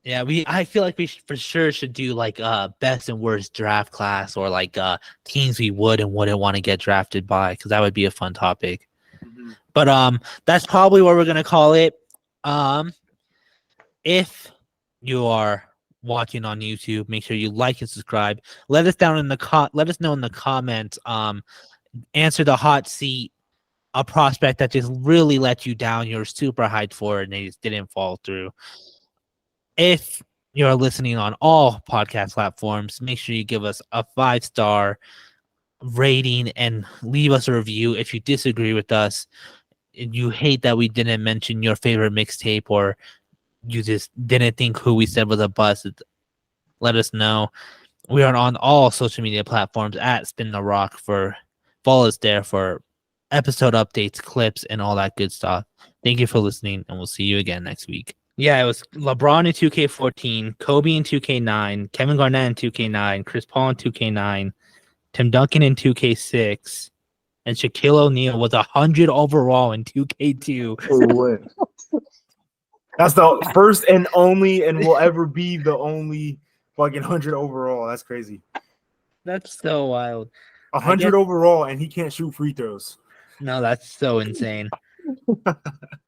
Speaker 2: Yeah, I feel like we for sure should do like best and worst draft class or like teams we would and wouldn't want to get drafted by, because that would be a fun topic.
Speaker 3: Mhm.
Speaker 2: But that's probably what we're gonna call it. If you are watching on YouTube, make sure you like and subscribe. Let us know in the comments. Answer the hot seat, a prospect that just really let you down. You're super hyped for it and they just didn't fall through. If you're listening on all podcast platforms, make sure you give us a 5-star rating and leave us a review. If you disagree with us and you hate that we didn't mention your favorite mixtape, or you just didn't think who we said was a bust, let us know. We are on all social media platforms at Spin the Rock. Follow us there for episode updates, clips, and all that good stuff. Thank you for listening, and we'll see you again next week. Yeah, it was LeBron in 2K14, Kobe in 2K9, Kevin Garnett in 2K9, Chris Paul in 2K9, Tim Duncan in 2K6, and Shaquille O'Neal was 100 overall in 2K2.
Speaker 3: That's the first and only, and will ever be the only fucking 100 overall. That's crazy.
Speaker 2: That's so wild.
Speaker 3: 100 overall, and he can't shoot free throws.
Speaker 2: No, that's so insane.